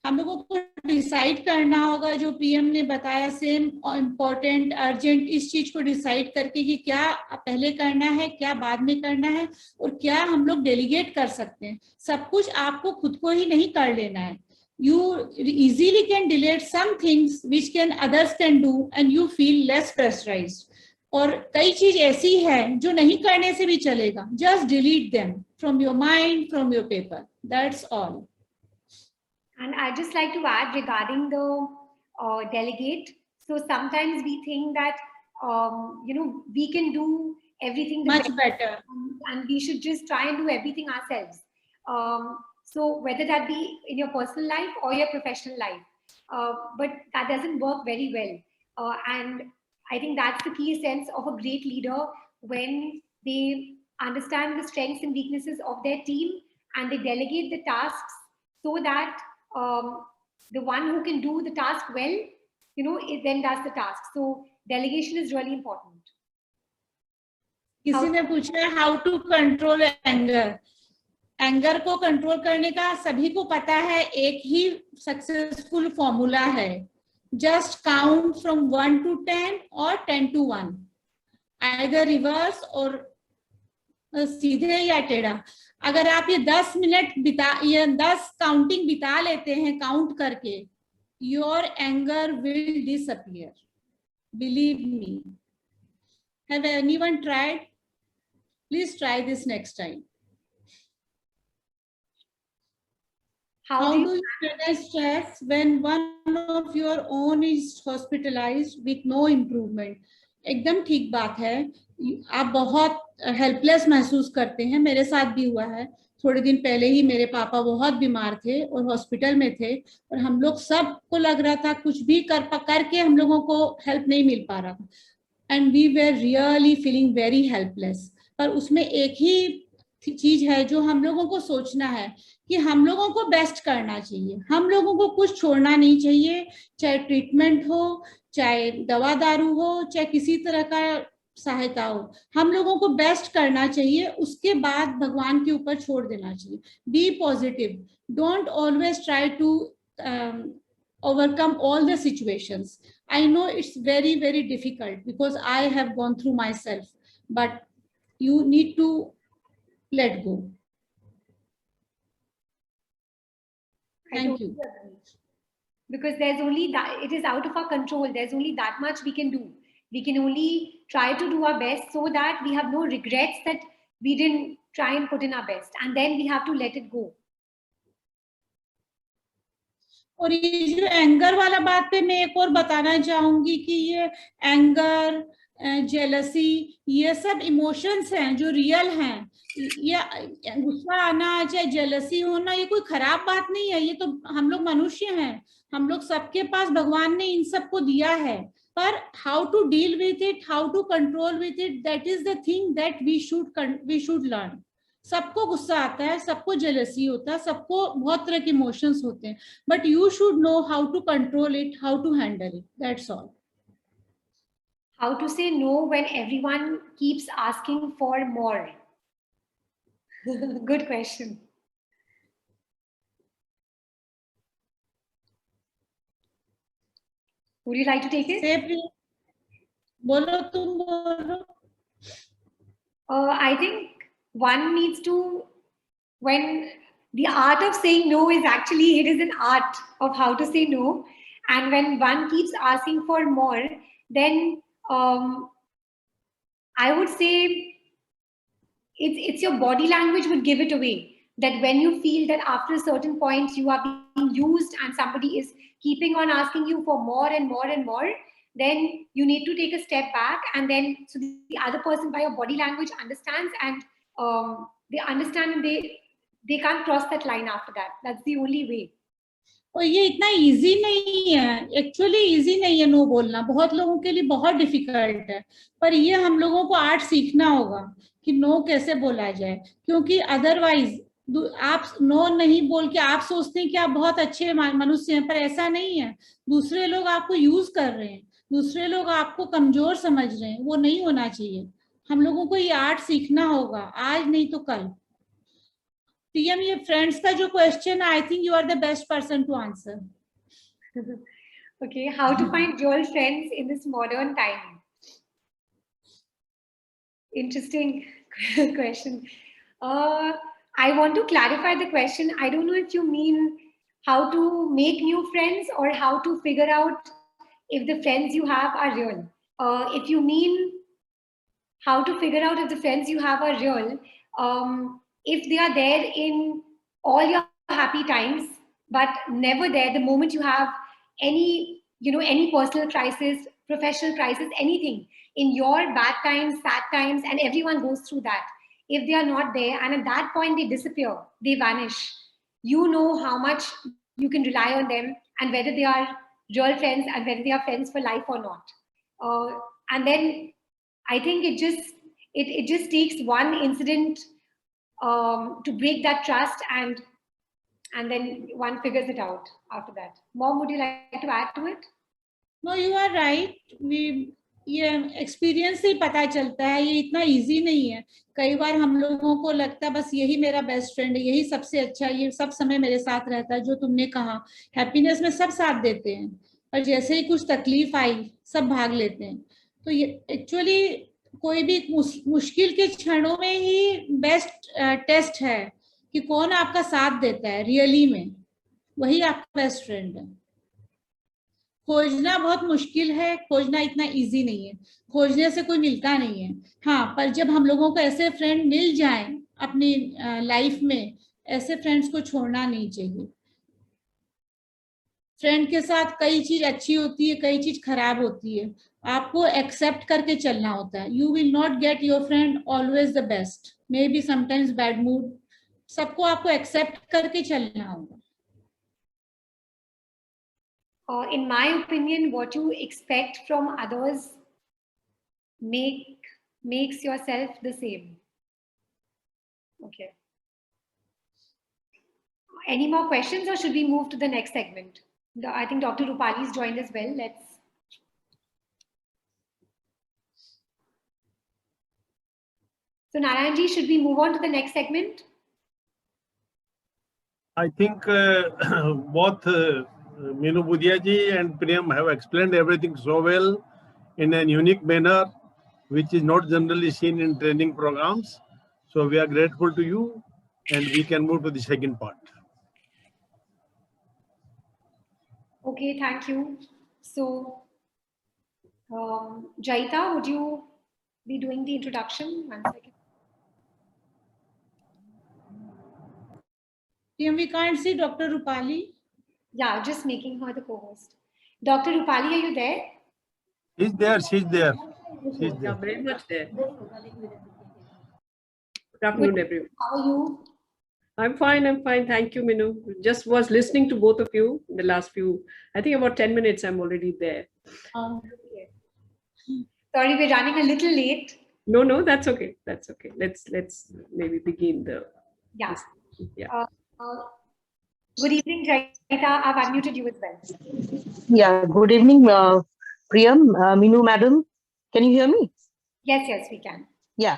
हम लोगों को डिसाइड करना होगा, जो पीएम ने बताया, सेम इम्पोर्टेंट, अर्जेंट, इस चीज को डिसाइड करके कि क्या पहले करना है, क्या बाद में करना है, और क्या हम लोग डेलीगेट कर सकते हैं. सब कुछ आपको खुद को ही नहीं कर लेना है. You easily can delete some things which others can do, and you feel less pressurized. और कई चीज ऐसी है जो नहीं करने से भी चलेगा. Just delete them from your mind, from your paper. That's all. And I'd just like to add regarding the delegate. So sometimes we think that, we can do everything Much better. And we should just try and do everything ourselves. So whether that be in your personal life or your professional life, but that doesn't work very well. And I think that's the key sense of a great leader, when they understand the strengths and weaknesses of their team and they delegate the tasks so that the one who can do the task well, it then does the task. So delegation is really important. किसी ने पूछा है how to control anger. Anger को control करने का सभी को पता है, एक ही सक्सेसफुल फॉर्मूला है, जस्ट काउंट फ्रॉम 1 to 10 और 10 to 1, आइदर रिवर्स और सीधे या टेढ़ा। अगर आप ये 10 मिनट ये 10 काउंटिंग बिता लेते हैं काउंट करके, your anger will disappear, believe me. Have anyone tried? Please try this next time. How do you manage stress when one of your own is hospitalized with no improvement? एकदम ठीक बात है, आप बहुत हेल्पलेस महसूस करते हैं। मेरे साथ भी हुआ है। थोड़े दिन पहले ही मेरे पापा बहुत बीमार थे और हॉस्पिटल में थे, और हम लोग सबको लग रहा था कुछ भी करके हम लोगों को हेल्प नहीं मिल पा रहा था, and we were really feeling very helpless. पर उसमें एक ही चीज है जो हम लोगों को सोचना है कि हम लोगों को बेस्ट करना चाहिए, हम लोगों को कुछ छोड़ना नहीं चाहिए, चाहे ट्रीटमेंट हो, चाहे दवा दारू हो, चाहे किसी तरह का सहायता हो, हम लोगों को बेस्ट करना चाहिए। उसके बाद भगवान के ऊपर छोड़ देना चाहिए। Be positive, don't always try to overcome all the situations. I know it's very, very difficult because I have gone through myself, but you need to let go. Thank you. Because there's only that, it is out of our control. There's only that much we can do. We can only try to do our best so that we have no regrets that we didn't try and put in our best, and then we have to let it go. और ये जो anger वाला बात पे मैं एक और बताना चाहूंगी कि ये एंगर, जेलसी, ये सब इमोशंस हैं जो रियल हैं। ये गुस्सा आना, चाहे जेलसी होना, ये कोई खराब बात नहीं है। ये तो हम लोग मनुष्य हैं, हम लोग सबके पास भगवान ने इन सबको दिया है, पर how to deal with it, how to control with it, that is the thing that we should learn. सबको गुस्सा आता है, सबको जेलसी होता है, सबको बहुत तरह के इमोशंस होते हैं, but you should know how to control it, how to handle it, that's all. How to say no when everyone keeps asking for more? Good question. Would you like to take it? बोलो, तुम बोलो। I think one needs to, when the art of saying no is actually, it is an art of how to say no. And when one keeps asking for more, then I would say it's your body language would give it away. That when you feel that after a certain point you are being used and somebody is keeping on asking you for more and more and more, then you need to take a step back, and then so the other person by your body language understands, and they understand, and they can't cross that line after that. That's the only way. और ये इतना easy नहीं है, actually easy नहीं है no बोलना, बहुत लोगों के लिए बहुत डिफिकल्ट है, पर ये हम लोगों को आर्ट सीखना होगा कि नो कैसे बोला जाए, क्योंकि अदरवाइज आप नो नहीं बोल के आप सोचते हैं कि आप बहुत अच्छे मनुष्य हैं, पर ऐसा नहीं है। दूसरे लोग आपको यूज कर रहे हैं, दूसरे लोग आपको कमजोर समझ रहे हैं, वो नहीं होना चाहिए। हम लोगों को ये आर्ट सीखना होगा, आज नहीं तो कल। PM, ये फ्रेंड्स का जो question, I think you are the best person to answer. Okay, how to find real friends in this modern time? Interesting question. I want to clarify the question. I don't know if you mean how to make new friends or how to figure out if the friends you have are real. If you mean how to figure out if the friends you have are real, if they are there in all your happy times, but never there the moment you have any, any personal crisis, professional crisis, anything, in your bad times, sad times, and everyone goes through that. If they are not there, and at that point they disappear, they vanish, you know how much you can rely on them and whether they are real friends and whether they are friends for life or not. And then I think it just takes one incident to break that trust, and then one figures it out after that. Mom, would you like to add to it? No, you are right. ये experience से ही पता चलता है, ये इतना easy नहीं है। कई बार हम लोगों को लगता है बस यही मेरा बेस्ट फ्रेंड है, यही सबसे अच्छा, ये सब समय मेरे साथ रहता है। जो तुमने कहा, हैप्पीनेस में सब साथ देते हैं, और जैसे ही कुछ तकलीफ आई सब भाग लेते हैं। तो ये एक्चुअली कोई भी मुश्किल के क्षणों में ही बेस्ट टेस्ट है कि कौन आपका साथ देता है रियली में, वही आपका बेस्ट फ्रेंड है। खोजना बहुत मुश्किल है, खोजना इतना इजी नहीं है, खोजने से कोई मिलता नहीं है। हाँ, पर जब हम लोगों को ऐसे फ्रेंड मिल जाएं अपनी लाइफ में, ऐसे फ्रेंड्स को छोड़ना नहीं चाहिए। फ्रेंड के साथ कई चीज अच्छी होती है, कई चीज खराब होती है, आपको एक्सेप्ट करके चलना होता है। You will not get your friend always the best, may be sometimes bad mood, सबको आपको एक्सेप्ट करके चलना होगा। In my opinion, what you expect from others makes yourself the same. Okay. Any more questions, or should we move to the next segment? I think Dr. Rupali is joined as well. So Narayan ji, should we move on to the next segment? I think both Meenu Budia ji and Priyam have explained everything so well in a unique manner, which is not generally seen in training programs. So we are grateful to you, and we can move to the second part. Okay, thank you. So, Jaita, would you be doing the introduction? 1 second. We can't see Dr. Rupali. Yeah, just making her the co-host. Dr. Rupali, are you there? She's there, she's there. She's Yeah, there. very much there. Good afternoon, everyone. How are you? I'm fine, Thank you, Meenu. Just was listening to both of you in the last few, I think about 10 minutes, I'm already there. Okay. Sorry, we're running a little late. No, that's okay. That's okay. Let's maybe begin the. Yeah. Yeah. Good evening, Jaita. I've unmuted you as well. Yeah, good evening, Priyam, Meenu madam. Can you hear me? Yes, we can. Yeah,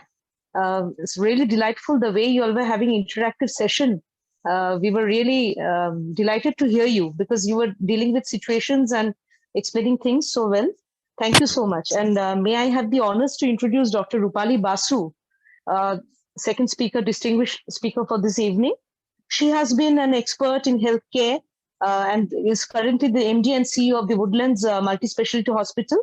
it's really delightful the way you all were having interactive session. We were really delighted to hear you because you were dealing with situations and explaining things so well. Thank you so much. And may I have the honors to introduce Dr. Rupali Basu, second speaker, distinguished speaker for this evening. She has been an expert in healthcare and is currently the MD and CEO of the Woodlands Multi-Specialty Hospital.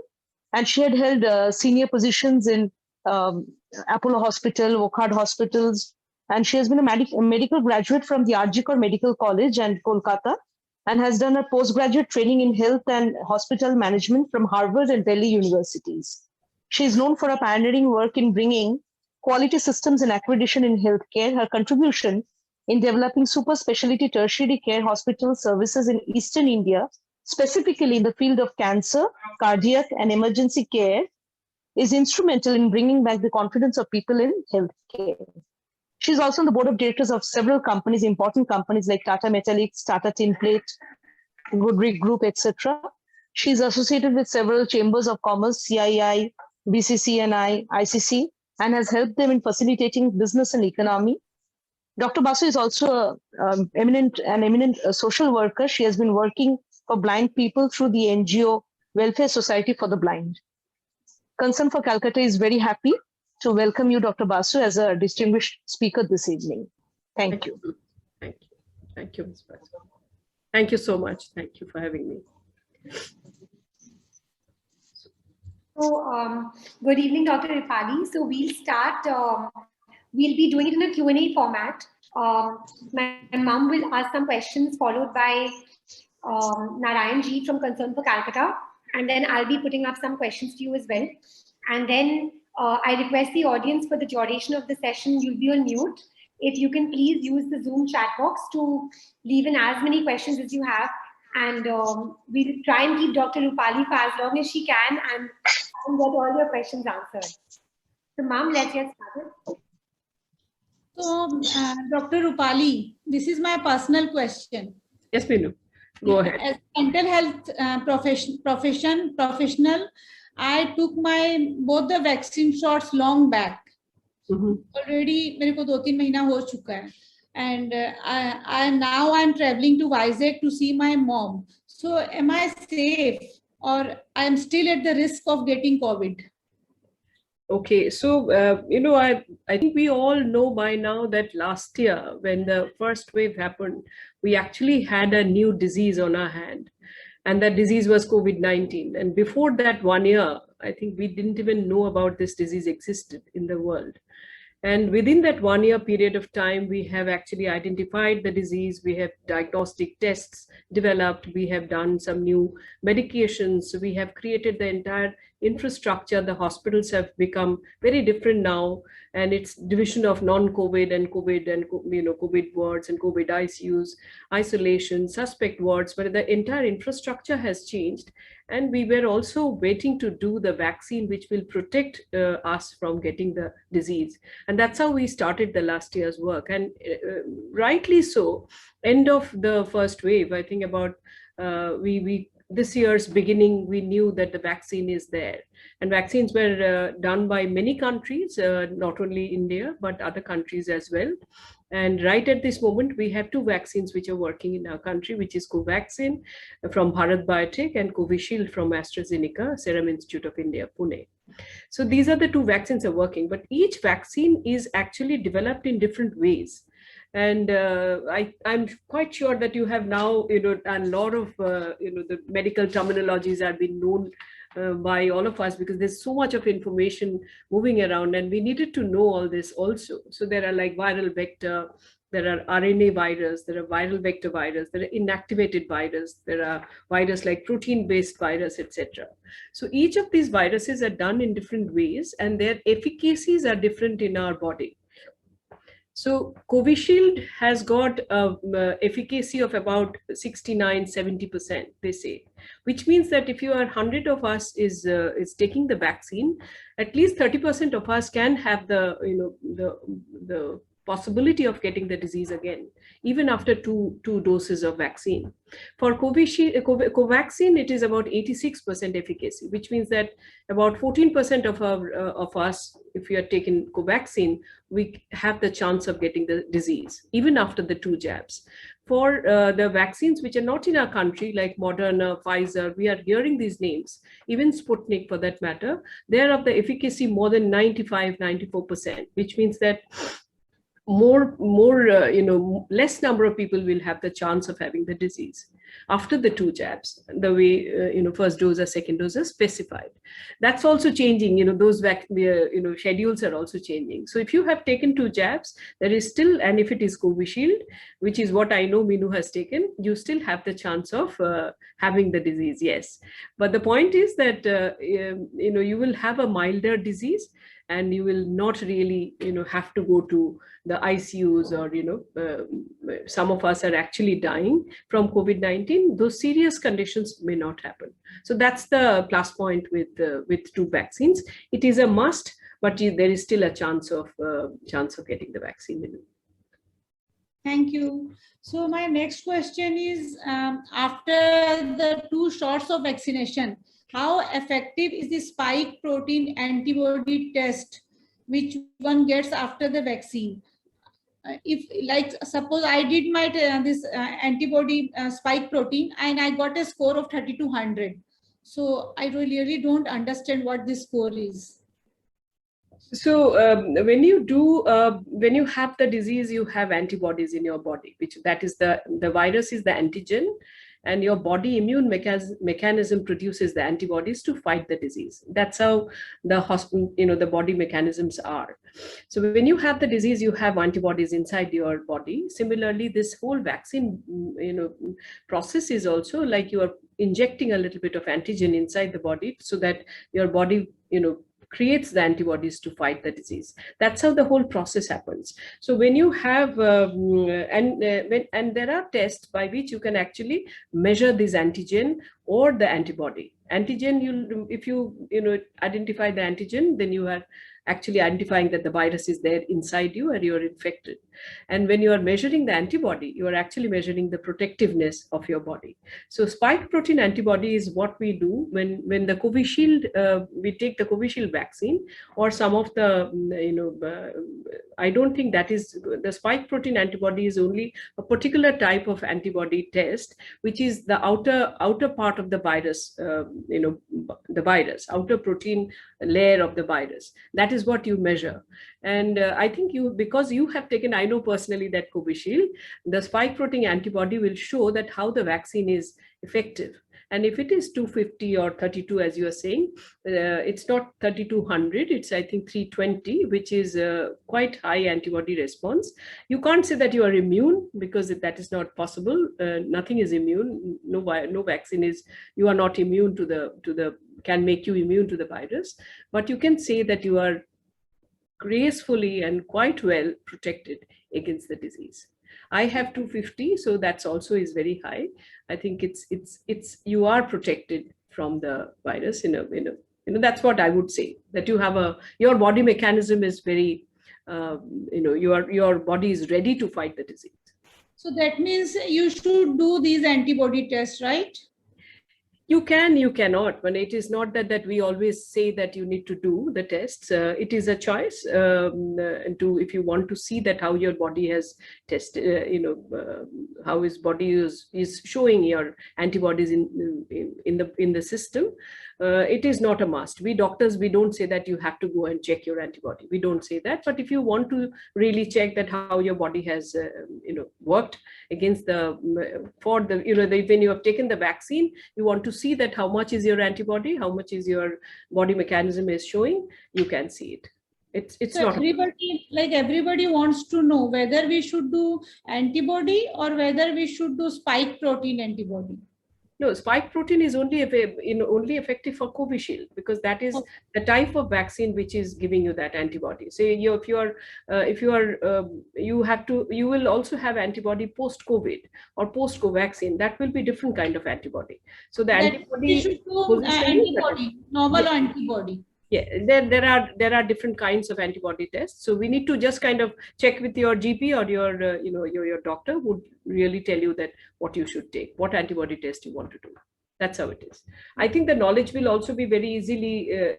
And she had held senior positions in Apollo Hospital, Wokhard Hospitals. And she has been a medical graduate from the RG Kar Medical College and Kolkata, and has done a postgraduate training in health and hospital management from Harvard and Delhi universities. She is known for her pioneering work in bringing quality systems and accreditation in healthcare. Her contribution in developing super specialty tertiary care hospital services in Eastern India, specifically in the field of cancer, cardiac, and emergency care, is instrumental in bringing back the confidence of people in healthcare. She's also on the board of directors of several companies, important companies like Tata Metallics, Tata Tinplate, Goodrich Group, etc. She's associated with several chambers of commerce, CII, BCCNI, ICC, and has helped them in facilitating business and economy. Dr. Basu is also an eminent social worker. She has been working for blind people through the NGO Welfare Society for the Blind. Concern for Calcutta is very happy to welcome you, Dr. Basu, as a distinguished speaker this evening. Thank you. Thank you, Ms. Basu. Thank you so much. Thank you for having me. So, good evening, Dr. Rupali. So we'll start. We'll be doing it in a Q&A format. My mom will ask some questions, followed by Narayan ji from Concern for Calcutta. And then I'll be putting up some questions to you as well. And then I request the audience, for the duration of the session, you'll be on mute. If you can please use the Zoom chat box to leave in as many questions as you have. And we'll try and keep Dr. Rupali for as long as she can and get all your questions answered. So, ma'am, let's get started. So, Dr. Rupali, this is my personal question. Yes, Meenu. Go ahead. As mental health professional, I took both the vaccine shots long back. Already मेरे को 2-3 महीना हो चुका है. And now I'm traveling to Vizag to see my mom. So am I safe or I'm still at the risk of getting COVID? Okay, so I think we all know by now that last year when the first wave happened, we actually had a new disease on our hand, and that disease was COVID-19. And before that 1 year, I think we didn't even know about this disease existed in the world. And within that 1 year period of time, we have actually identified the disease, we have diagnostic tests developed, we have done some new medications, we have created the entire infrastructure. The hospitals have become very different now, and it's division of non-COVID and COVID and COVID wards and COVID ICUs, isolation, suspect wards, but the entire infrastructure has changed. And we were also waiting to do the vaccine, which will protect us from getting the disease. And that's how we started the last year's work. And rightly so, end of the first wave, I think about this year's beginning, we knew that the vaccine is there. And vaccines were done by many countries, not only India, but other countries as well. And right at this moment, we have 2 vaccines which are working in our country, which is Covaxin from Bharat Biotech and Covishield from AstraZeneca, Serum Institute of India, Pune. So these are the 2 vaccines are working, but each vaccine is actually developed in different ways. And I'm quite sure that you have now, a lot of, the medical terminologies have been known by all of us, because there's so much of information moving around, and we needed to know all this also. So there are like viral vector, there are RNA virus, there are viral vector virus, there are inactivated virus, there are virus like protein-based virus, etc. So each of these viruses are done in different ways, and their efficacies are different in our body. So Covishield has got efficacy of about 69-70%, they say, which means that if you are 100 of us is taking the vaccine, at least 30% of us can have the possibility of getting the disease again, even after two doses of vaccine. For Covaxin, it is about 86% efficacy, which means that about 14% of us, if we are taking Covaxin, we have the chance of getting the disease, even after the 2 jabs. For the vaccines which are not in our country, like Moderna, Pfizer, we are hearing these names, even Sputnik for that matter, they are of the efficacy more than 95-94%, which means that less number of people will have the chance of having the disease after the 2 jabs, the way first dose or second dose is specified. That's also changing. Those schedules are also changing. So if you have taken 2 jabs, there is still, and if it is Covishield, which is what I know Minu has taken, you still have the chance of having the disease. Yes, but the point is that you will have a milder disease, and you will not really have to go to the ICUs, or some of us are actually dying from COVID-19. Those serious conditions may not happen. So that's the plus point with 2 vaccines. It is a must, but there is still a chance of getting the vaccine. Thank you. So my next question is, after the 2 shots of vaccination, how effective is the spike protein antibody test which one gets after the vaccine? If, like, suppose I did my this antibody spike protein and I got a score of 3200. So I really don't understand what this score is. So when you have the disease, you have antibodies in your body, which that is the virus is the antigen, and your body immune mechanism produces the antibodies to fight the disease. That's how the body mechanisms are. So when you have the disease, you have antibodies inside your body. Similarly, this whole vaccine process is also like you are injecting a little bit of antigen inside the body, so that your body creates the antibodies to fight the disease. That's how the whole process happens. So when you have and there are tests by which you can actually measure this antigen or the antibody. Antigen, if you identify the antigen, then you are actually identifying that the virus is there inside you and you're infected. And when you are measuring the antibody, you are actually measuring the protectiveness of your body. So spike protein antibody is what we do when the Covishield, we take the Covishield vaccine or some of the, I don't think that is, the spike protein antibody is only a particular type of antibody test, which is the outer part of the virus, the virus, outer protein layer of the virus. That is what you measure. And I think because you have taken, I know personally that Covishield, the spike protein antibody will show that how the vaccine is effective. And if it is 250 or 32, as you are saying, it's not 3200, it's I think 320, which is quite high antibody response. You can't say that you are immune, because that is not possible. Nothing is immune. No vaccine is, you are not immune to the can make you immune to the virus. But you can say that you are gracefully and quite well protected against the disease. I have 250, so that's also is very high. I think it's you are protected from the virus that's what I would say, that you have your body mechanism is very your body is ready to fight the disease. So that means you should do these antibody tests, right? You can, you cannot. But it is not that we always say that you need to do the tests. It is a choice if you want to see that how your body has tested, how his body is showing your antibodies in the system. It is not a must. We doctors, we don't say that you have to go and check your antibody. We don't say that. But if you want to really check that how your body has worked against when you have taken the vaccine, you want to see that how much is your antibody, how much is your body mechanism is showing, you can see it. It's so not everybody wants to know whether we should do antibody or whether we should do spike protein antibody. No, spike protein is only effective for Covishield, because that is the type of vaccine which is giving you that antibody. So you will also have antibody post-COVID or post-Covaxin. That will be different kind of antibody. So the antibody, you should do antibody, novel antibody. Yeah, there are different kinds of antibody tests. So we need to just kind of check with your GP or your doctor would really tell you that what you should take, what antibody test you want to do. That's how it is. I think the knowledge will also be very easily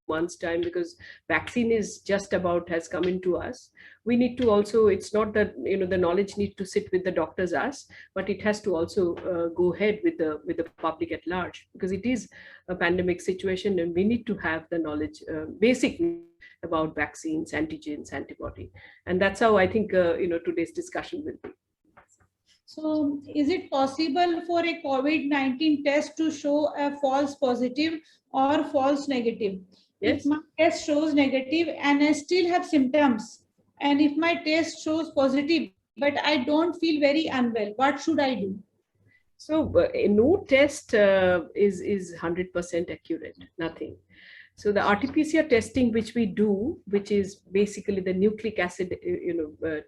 month's time, because vaccine is just about has come into us. We need to also, it's not that the knowledge needs to sit with the doctors us, but it has to also go ahead with the public at large, because it is a pandemic situation and we need to have the knowledge, basic about vaccines, antigens, antibody, and that's how I think today's discussion will be. So is it possible for a COVID-19 test to show a false positive or false negative? Yes. If my test shows negative and I still have symptoms, and if my test shows positive, but I don't feel very unwell, what should I do? So no test is 100% accurate, nothing. So the RT-PCR testing which we do, which is basically the nucleic acid,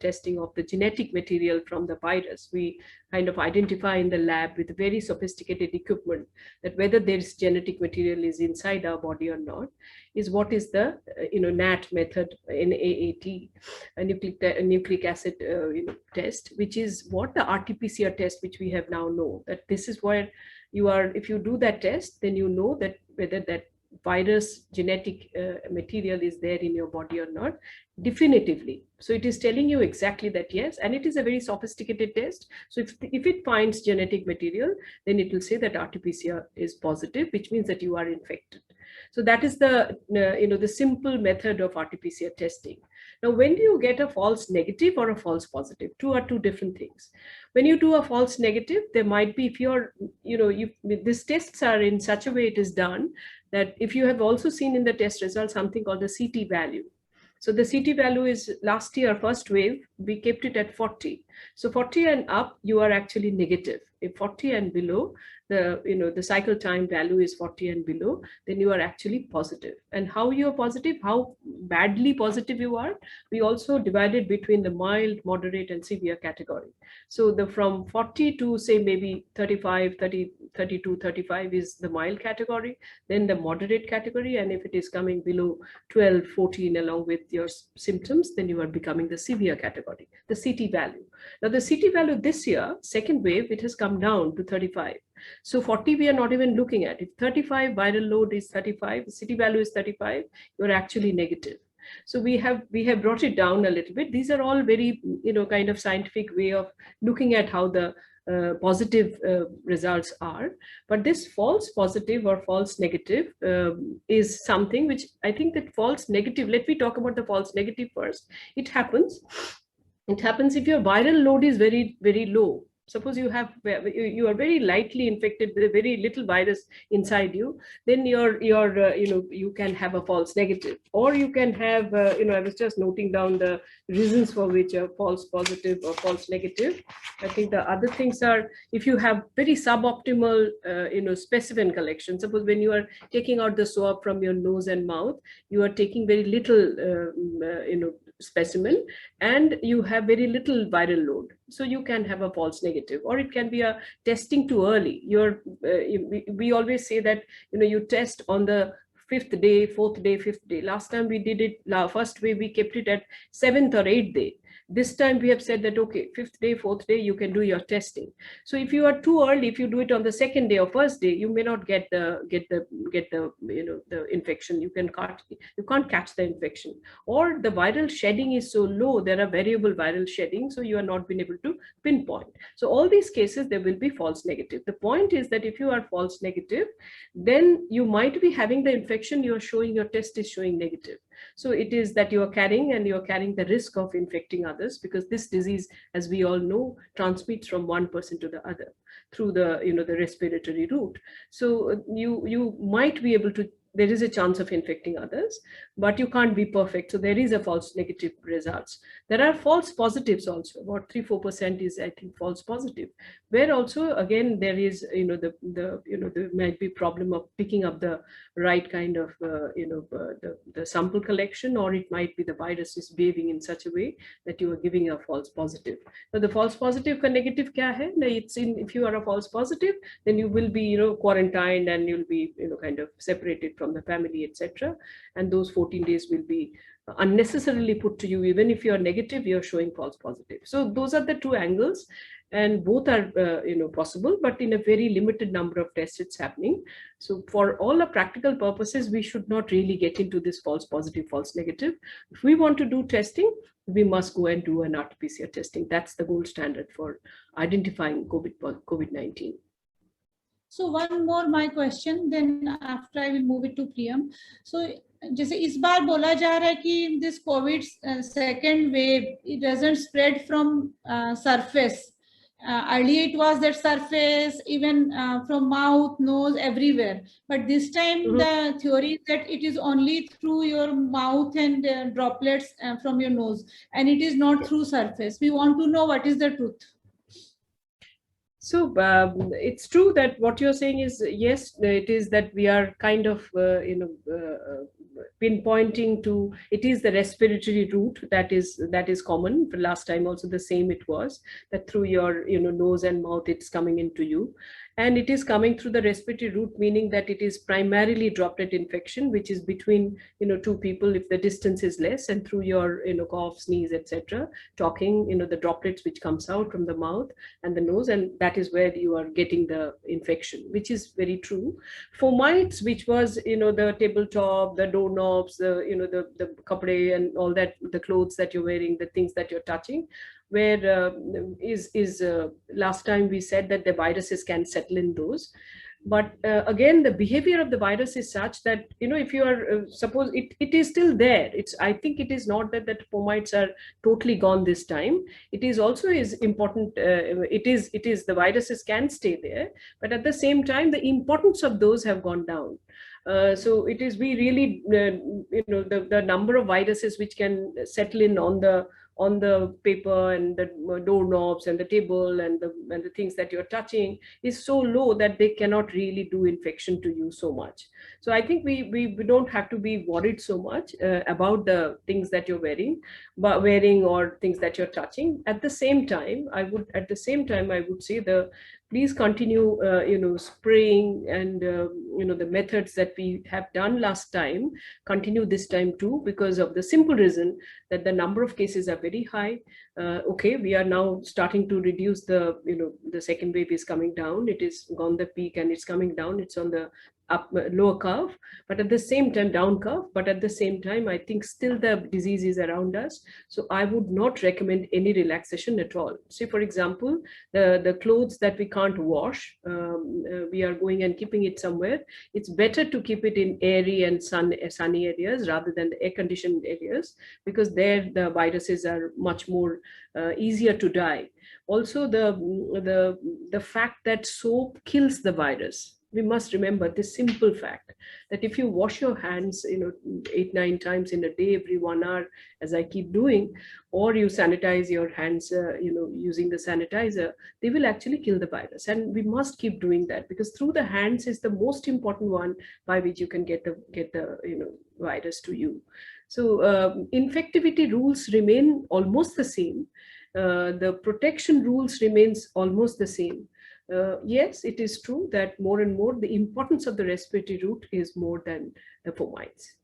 testing of the genetic material from the virus, we kind of identify in the lab with very sophisticated equipment that whether there is genetic material is inside our body or not, is what is the NAT method, NAAT, a nucleic acid test, which is what the RT-PCR test which we have now know that this is where you are. If you do that test, then you know that whether that virus genetic material is there in your body or not, definitively. So it is telling you exactly that yes, and it is a very sophisticated test. So if it finds genetic material, then it will say that RT-PCR is positive, which means that you are infected. So that is the the simple method of RT-PCR testing. Now, when do you get a false negative or a false positive? Two different things. When you do a false negative, there might be, if you're, these tests are in such a way it is done that if you have also seen in the test result something called the CT value. So the CT value is last year, first wave, we kept it at 40. So 40 and up, you are actually negative. If 40 and below, the cycle time value is 40 and below, then you are actually positive. And how you are positive, how badly positive you are, we also divided between the mild, moderate, and severe category. So from 40 to say maybe 35, 30, 32, 35 is the mild category, then the moderate category, and if it is coming below 12, 14 along with your symptoms, then you are becoming the severe category, the CT value. Now the CT value this year, second wave, it has come down to 35. So 40 we are not even looking at. If 35 viral load is 35, the CT value is 35, you're actually negative. So we have brought it down a little bit. These are all very, kind of scientific way of looking at how the positive results are. But this false positive or false negative is something which I think that false negative, let me talk about the false negative first. It happens if your viral load is very, very low. Suppose you are very lightly infected with a very little virus inside you, then you can have a false negative, or you can have I was just noting down the reasons for which a false positive or false negative. I think the other things are, if you have very suboptimal specimen collection. Suppose when you are taking out the swab from your nose and mouth, you are taking very little specimen, and you have very little viral load, so you can have a false negative. Or it can be a testing too early. We always say that you test on the 5th day, 4th day, 5th day. Last time we did it, first way we kept it at 7th or 8th day. This time we have said that, okay, 5th day, 4th day, you can do your testing. So if you are too early, if you do it on the 2nd day or 1st day, you may not get the infection. You can't catch the infection, or the viral shedding is so low. There are variable viral shedding, so you are not been able to pinpoint. So all these cases, there will be false negative. The point is that if you are false negative, then you might be having the infection. You are showing, your test is showing negative. So it is that you are carrying, and you are carrying the risk of infecting others, because this disease, as we all know, transmits from one person to the other through the the respiratory route. So you might be able to, there is a chance of infecting others, but you can't be perfect. So there is a false negative results. There are false positives also. About 3-4% is, I think, false positive, where also again there is there might be problem of picking up the right kind of the sample collection, or it might be the virus is behaving in such a way that you are giving a false positive. So the false positive ka negative kya hai? It's if you are a false positive, then you will be quarantined, and you'll be kind of separated from the family, etc. And those 14 days will be unnecessarily put to you. Even if you are negative, you're showing false positive. So those are the two angles, and both are possible, but in a very limited number of tests it's happening. So for all the practical purposes, we should not really get into this false positive, false negative. If we want to do testing, we must go and do an RT-PCR testing. That's the gold standard for identifying COVID-19. So one more my question, then after I will move it to Priyam. So जैसे इस बार बोला जा रहा है कि this COVID second wave, it doesn't spread from surface. Earlier it was that surface, even from mouth, nose, everywhere. But this time the theory is that it is only through your mouth and droplets from your nose, and it is not through surface. We want to know what is the truth. So it's true that what you're saying is, yes, it is that we are kind of, pinpointing to, it is the respiratory route that is common. For last time also the same it was, that through your nose and mouth it's coming into you. And it is coming through the respiratory route, meaning that it is primarily droplet infection, which is between two people if the distance is less, and through your cough, sneeze, etc., talking, the droplets which comes out from the mouth and the nose, and that is where you are getting the infection, which is very true. Fomites, which was the tabletop, the doorknobs, the kapde and all that, the clothes that you're wearing, the things that you're touching, where last time we said that the viruses can settle in those. But again, the behavior of the virus is such that, if you are, suppose it is still there. I think it is not that fomites are totally gone this time. It is also is important. It is the viruses can stay there, but at the same time, the importance of those have gone down. So it is, we really, the number of viruses which can settle in on the on the paper and the doorknobs and the table and the things that you're touching is so low that they cannot really do infection to you so much. So I think we don't have to be worried so much about the things that you're wearing or things that you're touching. At the same time, I would say please continue, spraying and, the methods that we have done last time, continue this time too, because of the simple reason that the number of cases are very high. Okay, we are now starting to reduce the second wave is coming down. It is gone the peak and it's coming down. It's on the lower curve, but at the same time down curve, but at the same time I think still the disease is around us. So I would not recommend any relaxation at all. Say for example, the clothes that we can't wash, we are going and keeping it somewhere. It's better to keep it in airy and sunny areas rather than the air conditioned areas, because there the viruses are much more easier to die. Also the fact that soap kills the virus. We must remember this simple fact that if you wash your hands 8-9 times in a day, every 1 hour, as I keep doing, or you sanitize your hands using the sanitizer, they will actually kill the virus. And we must keep doing that, because through the hands is the most important one by which you can get the virus to you. So infectivity rules remain almost the same. The protection rules remains almost the same. Yes, it is true that more and more the importance of the respiratory route is more than the fomites.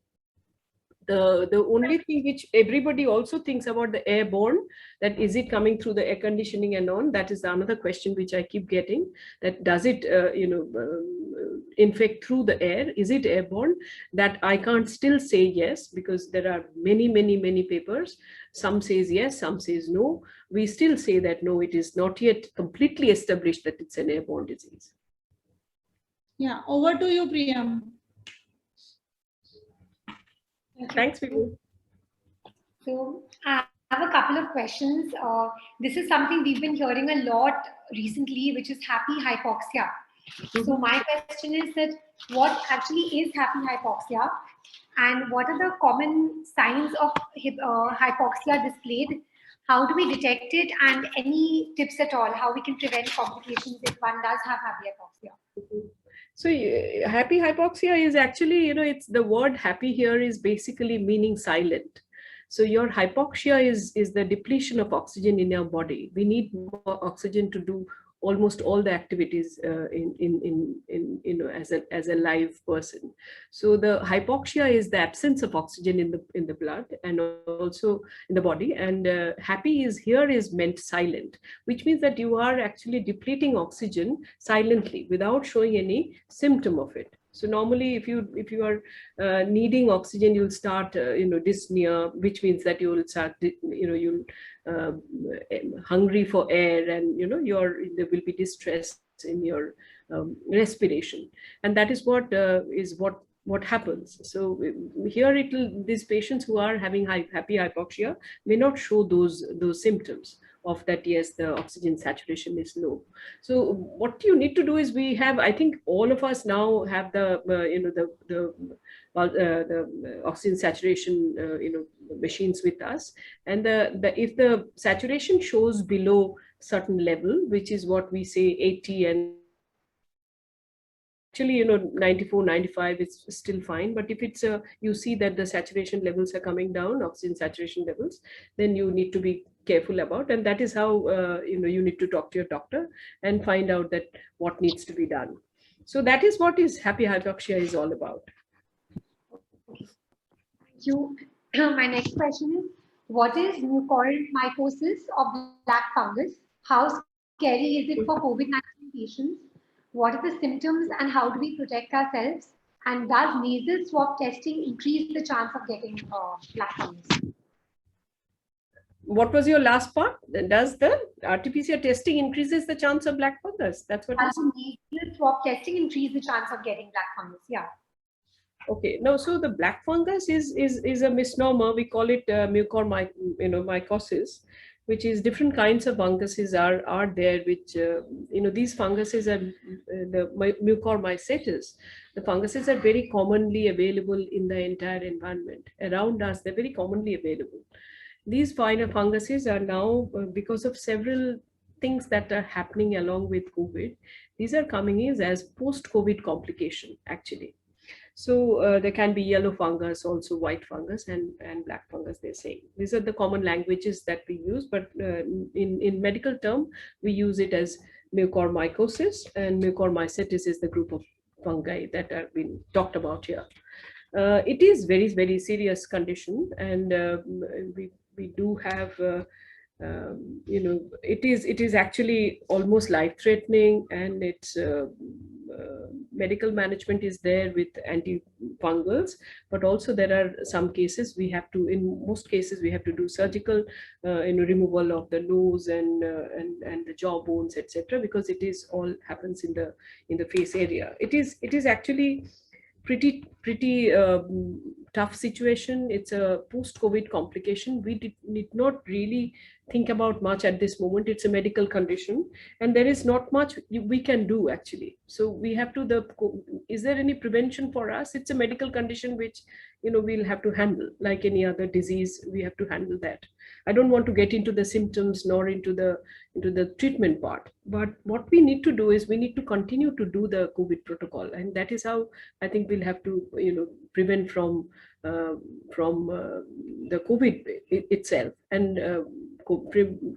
The only thing which everybody also thinks about the airborne, that is it coming through the air conditioning and on, that is another question which I keep getting, that does it infect through the air, is it airborne? That I can't still say yes, because there are many papers. Some says yes, some says no. We still say that no, it is not yet completely established that it's an airborne disease. Yeah, over to you, Priyam. Thanks, Vibhu. So I have a couple of questions. This is something we've been hearing a lot recently, which is happy hypoxia. So my question is that what actually is happy hypoxia, and what are the common signs of hypoxia displayed? How do we detect it, and any tips at all how we can prevent complications if one does have happy hypoxia? So happy hypoxia is actually, it's the word happy here is basically meaning silent. So your hypoxia is the depletion of oxygen in your body. We need more oxygen to do almost all the activities as a live person. So the hypoxia is the absence of oxygen in the blood and also in the body. And happy is meant silent, which means that you are actually depleting oxygen silently without showing any symptom of it. So normally, if you are needing oxygen, you'll start dyspnea, which means that you will start you'll hungry for air, and there will be distress in your respiration, and that is what happens. So here these patients who are having happy hypoxia may not show those symptoms of that, yes, the oxygen saturation is low. So what you need to do is, I think all of us now have the oxygen saturation machines with us, and if the saturation shows below certain level, which is what we say 80 and actually 94, 95 is still fine, but if it's you see that the saturation levels are coming down, oxygen saturation levels, then you need to be careful about, and that is how you need to talk to your doctor and find out that what needs to be done. So that is what is happy hypoxia is all about. Thank you. My next question is, what is mucormycosis of black fungus? How scary is it for COVID-19 patients? What are the symptoms and how do we protect ourselves? And does nasal swab testing increase the chance of getting black fungus? What was your last part? Does the RT-PCR testing increases the chance of black fungus? That's what. Does nasal swab testing increase the chance of getting black fungus? Yeah. Okay. No. So the black fungus is a misnomer. We call it mucormycosis, which is different kinds of funguses are there, which these funguses are the mucormycetes. The funguses are very commonly available in the entire environment around us. They're very commonly available. These funguses are now, because of several things that are happening along with COVID, these are coming in as post-COVID complication actually. So there can be yellow fungus, also white fungus, and black fungus, they're saying. These are the common languages that we use, but in medical term, we use it as mucormycosis, and mucormycetes is the group of fungi that have been talked about here. It is very, very serious condition, and we do have it is actually almost life-threatening, and its medical management is there with antifungals, but also there are some cases in most cases we have to do surgical removal of the nose and the jaw bones, etc., because it is all happens in the face area. It is actually pretty tough situation. It's a post-COVID complication. We did not really think about much at this moment. It's a medical condition, and there is not much we can do actually. So we have to is there any prevention for us? It's a medical condition which we'll have to handle like any other disease. We have to handle that. I don't want to get into the symptoms nor into the treatment part, but what we need to do is we need to continue to do the COVID protocol, and that is how I think we'll have to prevent from the COVID itself. And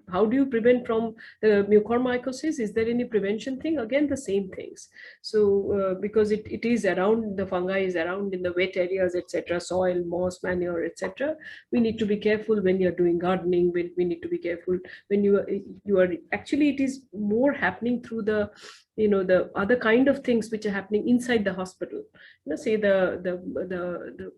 how do you prevent from the mucormycosis? Is there any prevention thing? Again, the same things. So because it is around, the fungi is around in the wet areas, etc., soil, moss, manure, etc. We need to be careful when you're doing gardening. We need to be careful when you are actually, it is more happening through the the other kind of things which are happening inside the hospital. Say the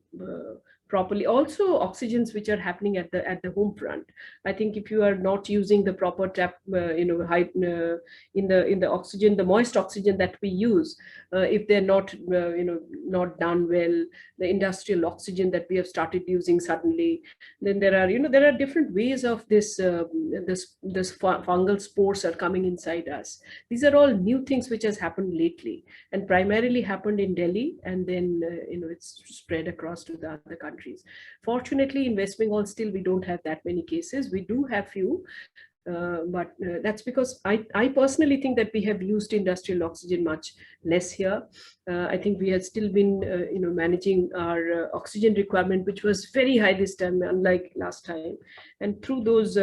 properly, also oxygens which are happening at the home front. I think if you are not using the proper tap in the oxygen, the moist oxygen that we use, if they're not not done well, the industrial oxygen that we have started using suddenly, then there are different ways of this fungal spores are coming inside us. These are all new things which has happened lately, and primarily happened in Delhi, and then it's spread across to the other countries. Fortunately, in West Bengal, still we don't have that many cases. We do have few, but that's because I personally think that we have used industrial oxygen much less here. I think we have still been managing our oxygen requirement, which was very high this time, unlike last time. And through those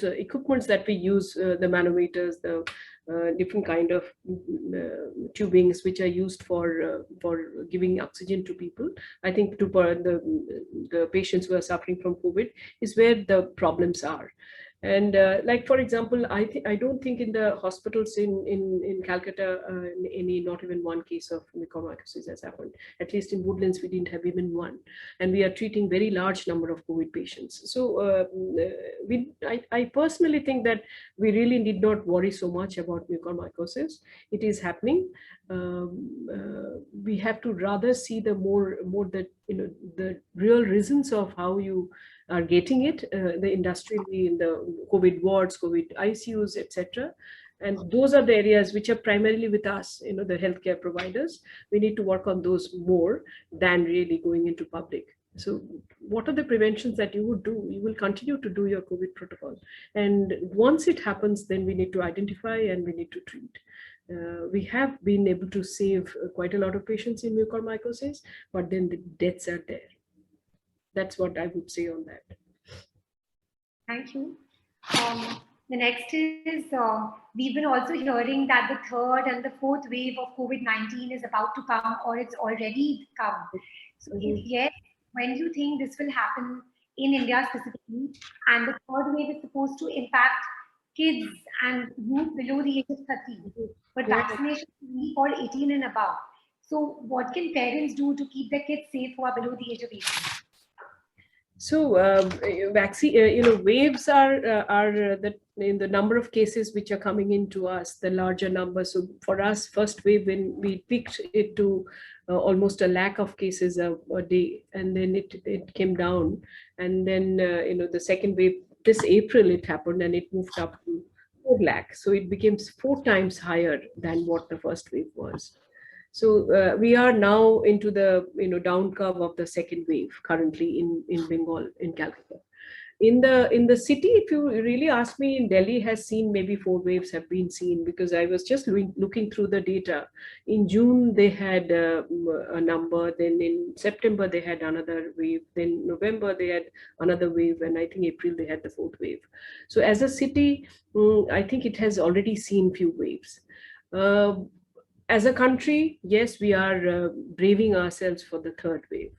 equipments that we use, the manometers, the different kind of tubings which are used for giving oxygen to people, I think to the patients who are suffering from COVID is where the problems are. And like, for example, I don't think in the hospitals in Calcutta, not even one case of mucormycosis has happened. At least in Woodlands, we didn't have even one. And we are treating very large number of COVID patients. So I personally think that we really need not worry so much about mucormycosis. It is happening. We have to rather see the more the real reasons of how you are getting it, the industrially in the COVID wards, COVID ICUs, etc. And those are the areas which are primarily with us, the healthcare providers. We need to work on those more than really going into public. So what are the preventions that you would do? You will continue to do your COVID protocol. And once it happens, then we need to identify and we need to treat. We have been able to save quite a lot of patients in mucormycosis, but then the deaths are there. That's what I would say on that. Thank you. The next is, we've been also hearing that the third and the fourth wave of COVID-19 is about to come, or it's already come. So if yes, when do you think this will happen in India specifically? And the third wave is supposed to impact kids and youth below the age of 30, but vaccination is only for 18 and above. So what can parents do to keep their kids safe who are below the age of 18? So vaccine, waves are the number of cases which are coming into us, the larger number. So for us, first wave, when we peaked it to almost 1 lakh of cases a day, and then it came down, and then the second wave this April it happened, and it moved up to 4 lakh. So it became 4 times higher than what the first wave was. So we are now into the down curve of the second wave currently in Bengal, in Calcutta. In the city, if you really ask me, in Delhi has seen maybe 4 waves have been seen, because I was just looking through the data. In June they had a number, then in September they had another wave, then November they had another wave, and I think April they had the 4th wave. So as a city, I think it has already seen few waves. As a country, yes, we are braving ourselves for the 3rd wave.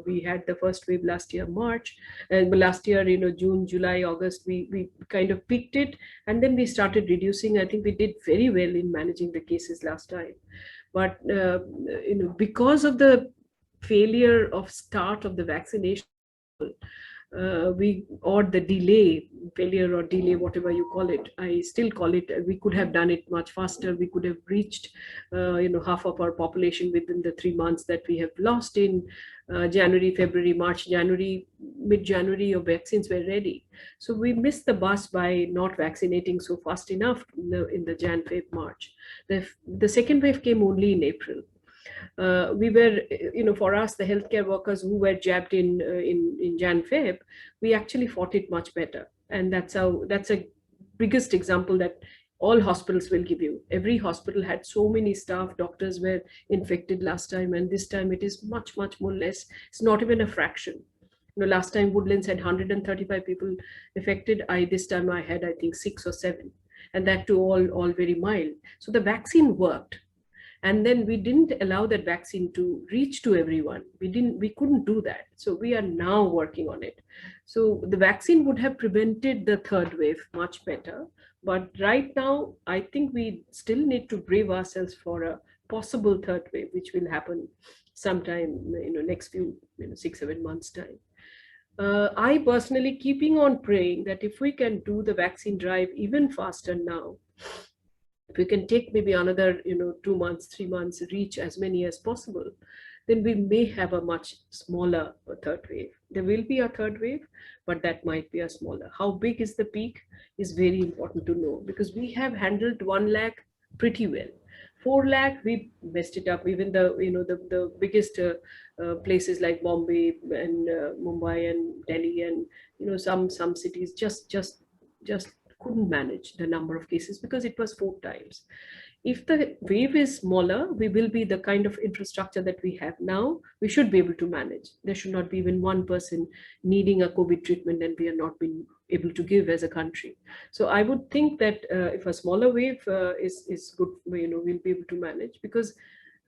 We had the 1st wave last year, March, and last year, June, July, August, we kind of peaked it, and then we started reducing. I think we did very well in managing the cases last time. But, because of the failure of start of the vaccination, or the failure or delay, whatever you call it, I still call it, we could have done it much faster. We could have reached, half of our population within the 3 months that we have lost in January, February, March, January, mid-January, your vaccines were ready. So we missed the bus by not vaccinating so fast enough in the Jan, Feb, March. The second wave came only in April. We were, for us, the healthcare workers who were jabbed in Jan Feb, we actually fought it much better. And that's a biggest example that all hospitals will give you. Every hospital had so many staff, doctors were infected last time, and this time it is much, much more less. It's not even a fraction. Last time Woodlands had 135 people affected. This time I had, I think, 6 or 7, and that too all very mild. So the vaccine worked. And then we didn't allow that vaccine to reach to everyone. We couldn't do that. So we are now working on it. So the vaccine would have prevented the 3rd wave much better. But right now, I think we still need to brave ourselves for a possible 3rd wave, which will happen sometime, next few, 6-7 months time. I personally keeping on praying that if we can do the vaccine drive even faster now, if we can take maybe another, 2 months, 3 months, reach as many as possible, then we may have a much smaller 3rd wave. There will be a 3rd wave, but that might be a smaller. How big is the peak is very important to know, because we have handled 1 lakh pretty well. 4 lakh, we messed it up. Even the biggest places like Bombay and Mumbai and Delhi and, some cities just couldn't manage the number of cases because it was 4 times. If the wave is smaller, we will be the kind of infrastructure that we have now. We should be able to manage. There should not be even 1 person needing a COVID treatment and we are not being able to give as a country. So I would think that if a smaller wave is good, we'll be able to manage, because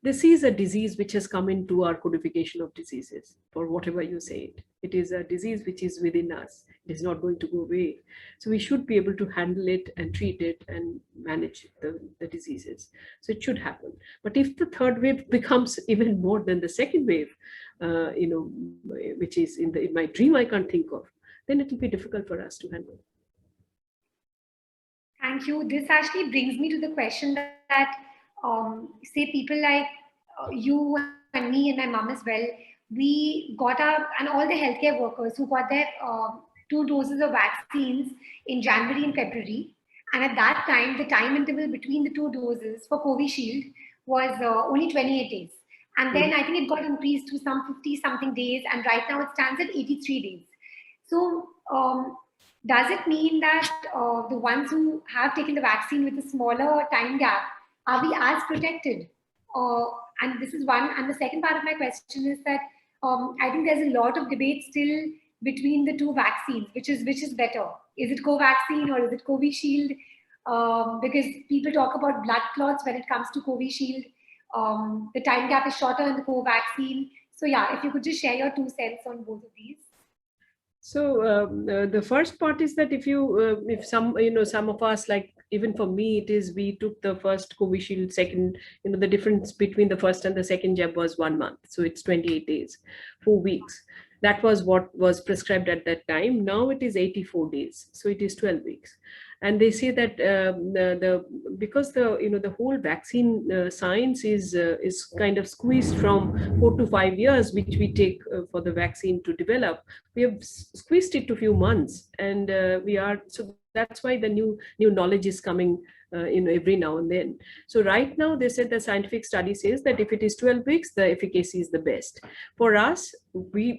this is a disease which has come into our codification of diseases, for whatever you say it. It is a disease which is within us. It is not going to go away. So we should be able to handle it and treat it and manage the diseases. So it should happen. But if the 3rd wave becomes even more than the 2nd wave, which is in my dream I can't think of, then it will be difficult for us to handle. Thank you. This actually brings me to the question that say people like you and me and my mom as well, we got up, and all the healthcare workers who got their 2 doses of vaccines in January and February. And at that time, the time interval between the 2 doses for Covishield was only 28 days. And then I think it got increased to some 50 something days. And right now it stands at 83 days. So does it mean that the ones who have taken the vaccine with a smaller time gap, are we as protected? And this is one. And the second part of my question is that I think there's a lot of debate still between the 2 vaccines, which is better? Is it Covaxin or is it Covishield? Because people talk about blood clots when it comes to Covishield. The time gap is shorter in the Covaxin. So yeah, if you could just share your 2 cents on both of these. So the first part is that if some of us, like even for me, it is, we took the first Covishield, second, the difference between the first and the second jab was 1 month. So it's 28 days, 4 weeks. That was what was prescribed at that time. Now it is 84 days. So it is 12 weeks. And they say that because the whole vaccine science is kind of squeezed from 4 to 5 years, which we take for the vaccine to develop. We have squeezed it to a few months, and so that's why the new knowledge is coming every now and then. So right now, they said the scientific study says that if it is 12 weeks, the efficacy is the best. For us,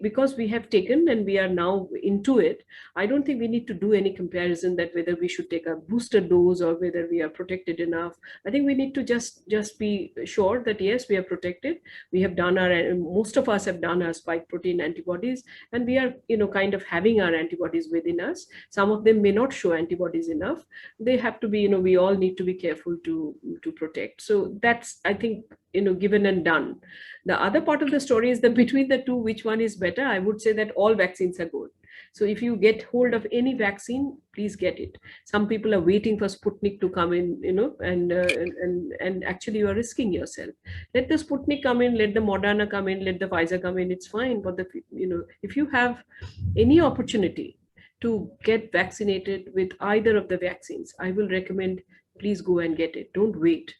because we have taken and we are now into it, I don't think we need to do any comparison that whether we should take a booster dose or whether we are protected enough. I think we need to just be sure that yes, we are protected. We have done most of us have done our spike protein antibodies, and we are kind of having our antibodies within us. Some of them may not show antibodies enough. They have to be, we all need to be careful to protect. So that's, I think, given and done. The other part of the story is that between the two, which one is better? I would say that all vaccines are good. So if you get hold of any vaccine, please get it. Some people are waiting for Sputnik to come in, and actually you are risking yourself. Let the Sputnik come in, let the Moderna come in, let the Pfizer come in. It's fine. But if you have any opportunity to get vaccinated with either of the vaccines, I will recommend please go and get it. Don't wait,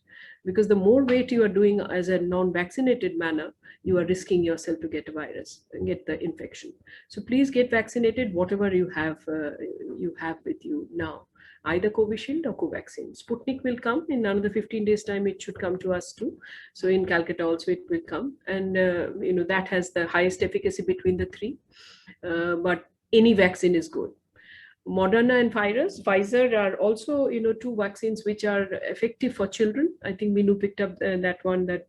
because the more wait you are doing as a non-vaccinated manner, you are risking yourself to get a virus and get the infection. So please get vaccinated, whatever you have with you now, either Covishield or Covaxin. Sputnik will come in another 15 days time. It should come to us too. So in Calcutta also it will come, and that has the highest efficacy between the three. But any vaccine is good. Moderna and Pfizer are also, two vaccines which are effective for children. I think Minu picked up that one, that,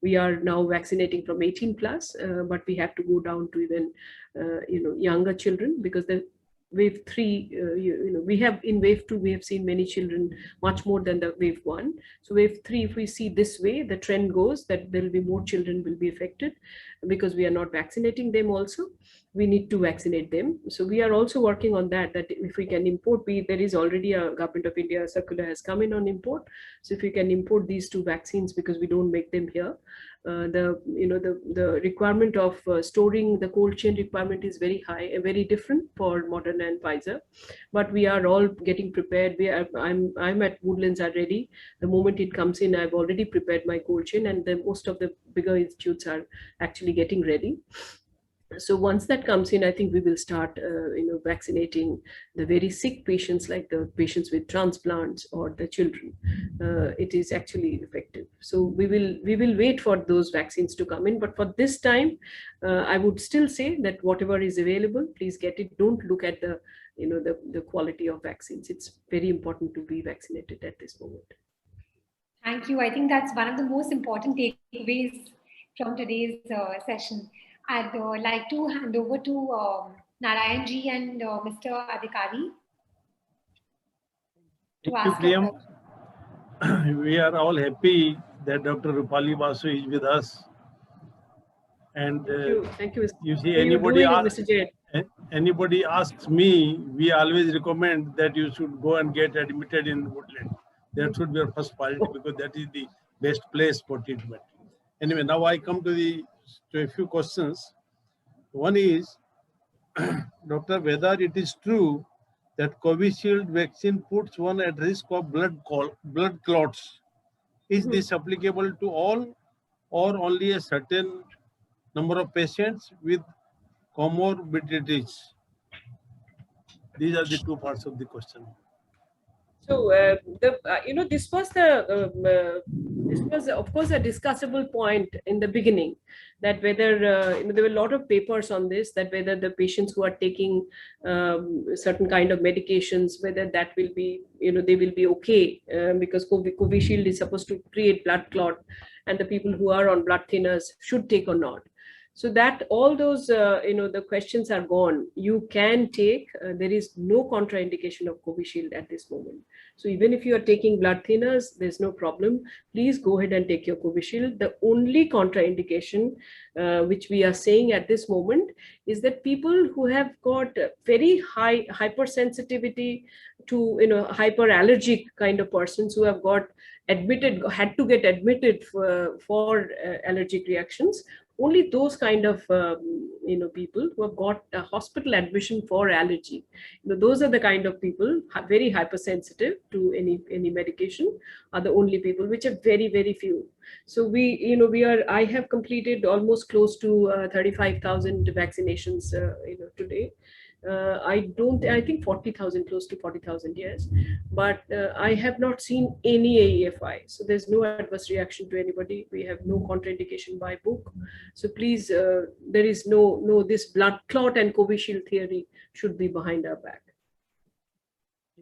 we are now vaccinating from 18 plus, but we have to go down to even, younger children, because the wave 3, we have in wave 2, we have seen many children, much more than the wave 1. So wave 3, if we see this way, the trend goes that there will be more children will be affected, because we are not vaccinating them also. We need to vaccinate them. So we are also working on that if we can import, there is already a Government of India circular has come in on import. So if we can import these two vaccines, because we don't make them here, the requirement of storing, the cold chain requirement is very high and very different for Moderna and Pfizer. But we are all getting prepared. I'm at Woodlands are ready. The moment it comes in, I've already prepared my cold chain, and most of the bigger institutes are actually getting ready. So once that comes in, I think we will start, vaccinating the very sick patients, like the patients with transplants or the children. It is actually effective. So we will wait for those vaccines to come in. But for this time, I would still say that whatever is available, please get it. Don't look at the quality of vaccines. It's very important to be vaccinated at this moment. Thank you. I think that's one of the most important takeaways from today's session. I'd like to hand over to Narayan ji and Mr. Adhikari. Thank you, Priyam. We are all happy that Dr. Rupali Basu is with us. And thank you. You see, anybody asks me, we always recommend that you should go and get admitted in Woodland. That should be your first priority, because that is the best place for treatment. Anyway, now I come to a few questions. One is, Doctor, whether it is true that Covishield vaccine puts one at risk of blood clots. Is this applicable to all, or only a certain number of patients with comorbidities? These are the two parts of the question. So this was of course a discussable point in the beginning, that whether there were a lot of papers on this, that whether the patients who are taking certain kind of medications, whether that will be, they will be okay, because Covishield is supposed to create blood clot, and the people who are on blood thinners should take or not. So that all those, the questions are gone. You can take, there is no contraindication of Covishield at this moment. So even if you are taking blood thinners, there's no problem. Please go ahead and take your Covishield. The only contraindication, which we are saying at this moment, is that people who have got very high hypersensitivity to, hyperallergic kind of persons who have got had to get admitted for allergic reactions, only those kind of people who have got a hospital admission for allergy, those are the kind of people very hypersensitive to any medication, are the only people, which are very, very few. So I have completed almost close to 35,000 vaccinations today. I think 40,000, close to 40,000, yes. But I have not seen any AEFI. So there's no adverse reaction to anybody. We have no contraindication by book. So please, there is no, this blood clot and Covishield theory should be behind our back.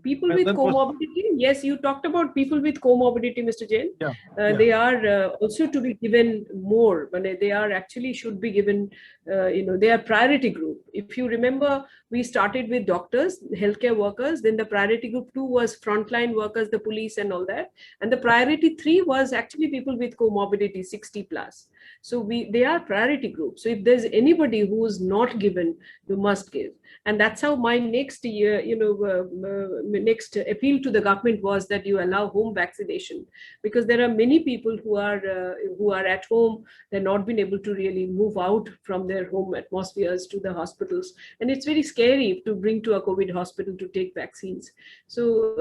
People with Another question. comorbidity, yes, you talked about people with comorbidity, Mr. Jain. Yeah, They are also to be given more, but they are actually should be given, they are priority group. If you remember, we started with doctors, healthcare workers, then the priority group 2 was frontline workers, the police and all that. And the priority 3 was actually people with comorbidity, 60 plus. So they are priority group. So if there's anybody who is not given, you must give. And that's how my next year, next appeal to the government was that you allow home vaccination, because there are many people who are at home. They're not been able to really move out from their home atmospheres to the hospitals, and it's very scary to bring to a COVID hospital to take vaccines. So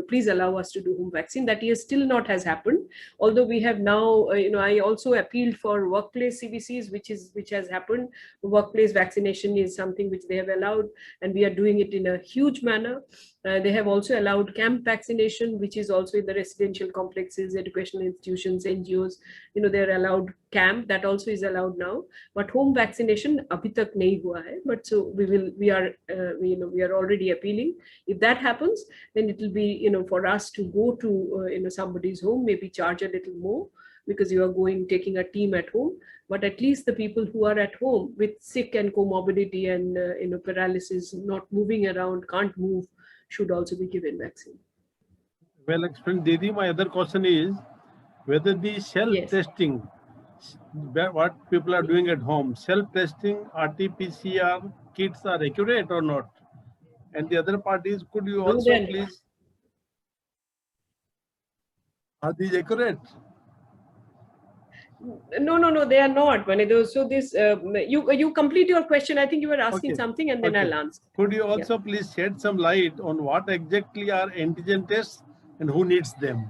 please allow us to do home vaccine. That is still not has happened. Although we have now, I also appealed for workplace CBCs, which has happened. Workplace vaccination is something which they have allowed, and we are doing it in a huge manner. They have also allowed camp vaccination, which is also in the residential complexes, educational institutions, NGOs. They're allowed camp, that also is allowed now. But home vaccination abhi tak nahi hua hai. But so we are already appealing. If that happens, then it will be for us to go to somebody's home, maybe charge a little more, because you are taking a team at home. But at least the people who are at home with sick and comorbidity and paralysis, not moving around, can't move, should also be given vaccine. Well explained, Didi. My other question is whether the self-testing, what people are doing at home, self-testing, RT-PCR kits are accurate or not? And the other part is, could you also please, are these accurate? No, they are not. So this, you complete your question. I think you were asking something, and then I'll answer. Could you also please shed some light on what exactly are antigen tests and who needs them?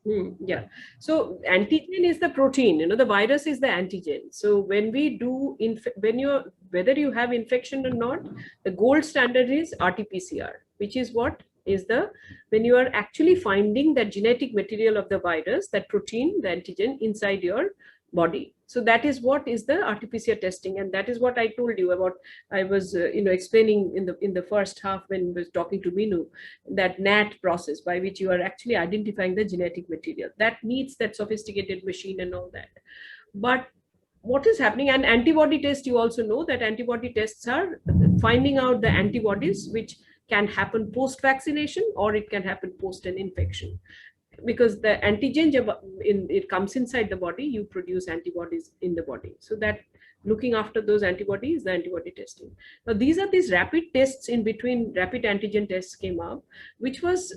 Yeah. So antigen is the protein. The virus is the antigen. So when we do, whether you have infection or not, the gold standard is RT-PCR, which is what is when you are actually finding that genetic material of the virus, that protein, the antigen inside your body. So that is what is the RT-PCR testing, and that is what I told you about. I was explaining in the first half when I was talking to Minu, that NAT process by which you are actually identifying the genetic material. That needs that sophisticated machine and all that. But what is happening, and antibody test, you also know that antibody tests are finding out the antibodies which can happen post-vaccination, or it can happen post an infection. Because the antigen, it comes inside the body, you produce antibodies in the body. So that looking after those antibodies, the antibody testing. Now these rapid tests in between. Rapid antigen tests came up, which was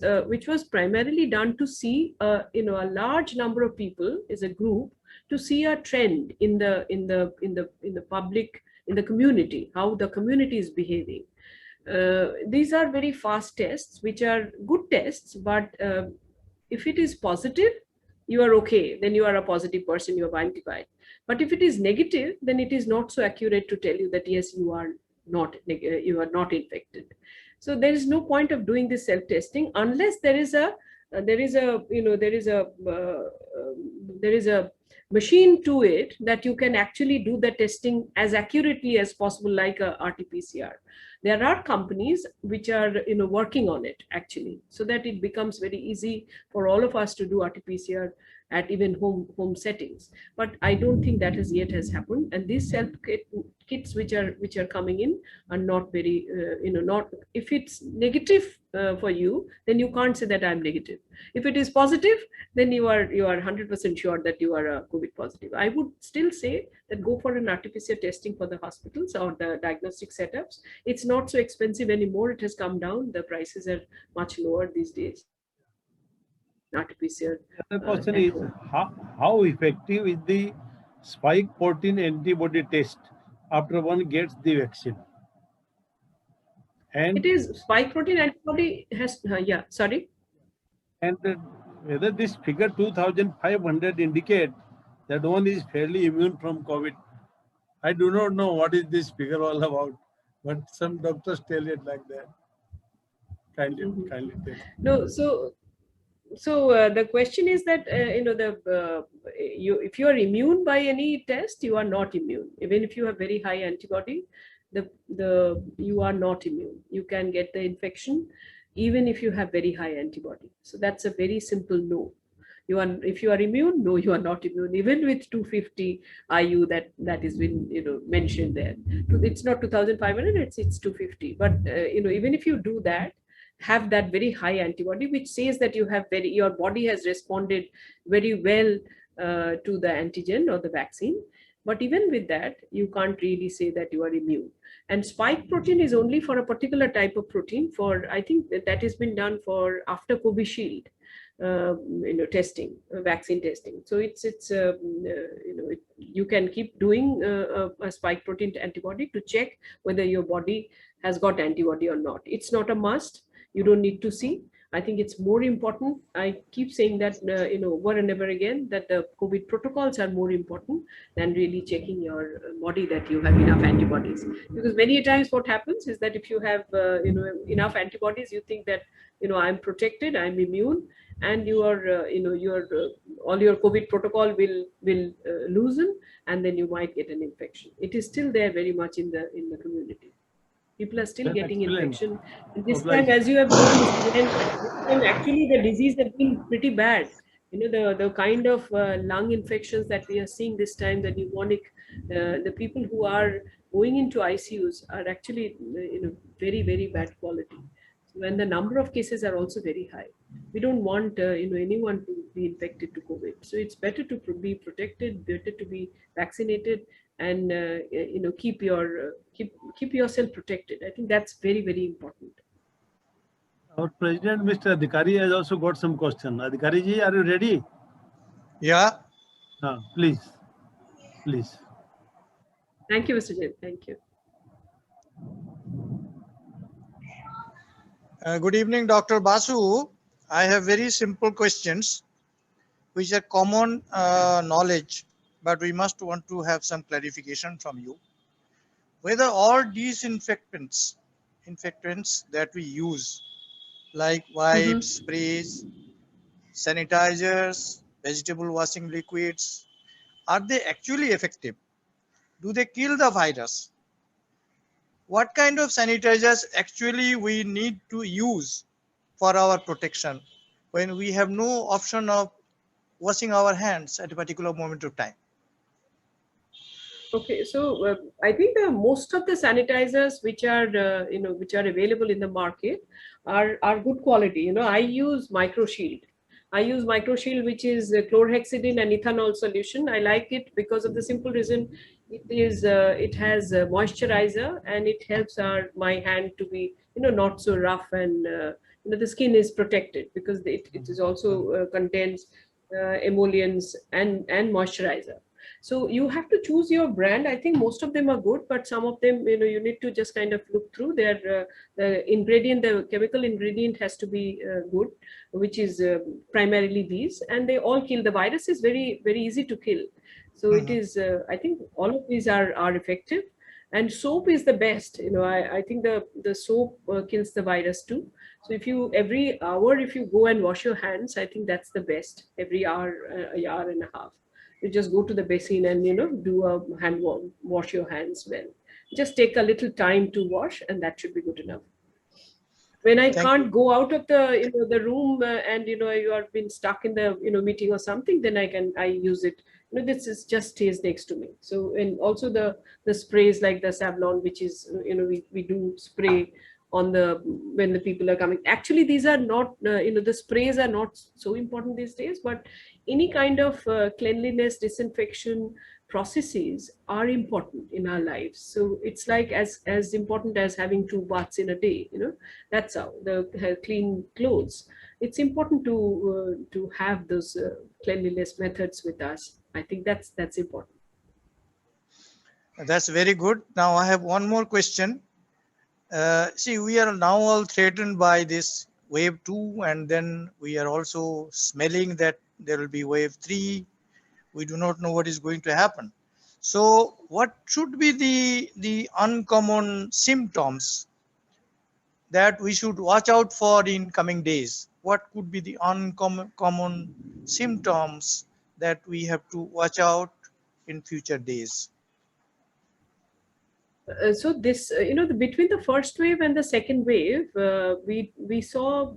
primarily done to see a large number of people as a group, to see a trend in the public, in the community, how the community is behaving. These are very fast tests, which are good tests, but if it is positive, you are okay, then you are a positive person, you have identified. But if it is negative, then it is not so accurate to tell you that yes, you are not infected. So there is no point of doing this self-testing unless there is a machine to it that you can actually do the testing as accurately as possible, like a RT-PCR. There are companies which are working on it actually, so that it becomes very easy for all of us to do RT-PCR at even home settings. But I don't think that has happened. And these self kits which are coming in are not very not, if it's negative for you, then you can't say that I'm negative. If it is positive, then you are 100% sure that you are a COVID positive. I would still say that go for an RT-PCR testing for the hospitals or the diagnostic setups. It's not so expensive anymore. It has come down. The prices are much lower these days. RT-PCR. The question is, how effective is the spike protein antibody test after one gets the vaccine? And it is spike protein antibody has, sorry. And whether this figure 2,500 indicate that one is fairly immune from COVID, I do not know what is this figure all about, but some doctors tell it like that. Kindly, Mhm. kindly tell. No, so the question is that if you are immune by any test, you are not immune. Even if you have very high antibody, the you are not immune. You can get the infection even if you have very high antibody. So that's a very simple no. You are, if you are immune, no, you are not immune. Even with 250 IU that is been mentioned there. It's not 2,500, it's 250. But even if you do that, have that very high antibody, which says that your body has responded very well to the antigen or the vaccine. But even with that, you can't really say that you are immune. And spike protein is only for a particular type of protein. For, I think that has been done for after Covishield testing, vaccine testing. So you can keep doing a spike protein antibody to check whether your body has got antibody or not. It's not a must. You don't need to see. I think it's more important. I keep saying that over and over again, that the COVID protocols are more important than really checking your body that you have enough antibodies. Because many times what happens is that if you have enough antibodies, you think that I'm protected, I'm immune, and your all your COVID protocol will loosen, and then you might get an infection. It is still there very much in the community. People are still That's getting excellent. infection. And this Obliged. time, as you have known, this time actually the disease has been pretty bad. The kind of lung infections that we are seeing this time, the pneumonic, the people who are going into ICUs are actually very, very bad quality. When the number of cases are also very high, we don't want anyone to be infected to COVID. So it's better to be protected, better to be vaccinated, and keep yourself protected. I think that's very, very important. Our president, Mr. Adhikari, has also got some question. Adhikari ji, are you ready? Yeah. Please, please. Thank you, Mr. Jain. Thank you. Good evening, Dr. Basu. I have very simple questions, which are common knowledge, but we must want to have some clarification from you. Whether all disinfectants, infectants that we use, like wipes, sprays, sanitizers, vegetable washing liquids, are they actually effective? Do they kill the virus? What kind of sanitizers actually we need to use for our protection when we have no option of washing our hands at a particular moment of time? Okay, so I think most of the sanitizers which are which are available in the market are good quality. I use MicroShield. I use MicroShield, which is chlorhexidine and ethanol solution. I like it because of the simple reason it has moisturizer, and it helps my hand to be not so rough, and the skin is protected because it is also contains emollients and moisturizer. So you have to choose your brand. I think most of them are good, but some of them, you need to just kind of look through their the chemical ingredient has to be good, which is primarily these, and they all kill. The virus is very, very easy to kill. So it is, I think all of these are effective, and soap is the best. I think the soap kills the virus too. So if you, every hour, if you go and wash your hands, I think that's the best. Every hour, a hour and a half. You just go to the basin and do a wash your hands well. Just take a little time to wash, and that should be good enough. When I can't go out of the room and you have been stuck in the meeting or something, then I use it. This is just stays next to me. So, and also the sprays like the Savlon, which is we do spray on when the people are coming. Actually, these are not the sprays are not so important these days, but any kind of cleanliness, disinfection processes are important in our lives. So it's like as important as having 2 baths in a day. That's how the clean clothes. It's important to have those cleanliness methods with us. I think that's important. That's very good. Now I have one more question. See, we are now all threatened by this wave 2, and then we are also smelling that there will be wave 3. We do not know what is going to happen. So what should be the uncommon symptoms that we should watch out for in coming days? What could be the uncommon symptoms that we have to watch out in future days? So this, between the first wave and the second wave, we saw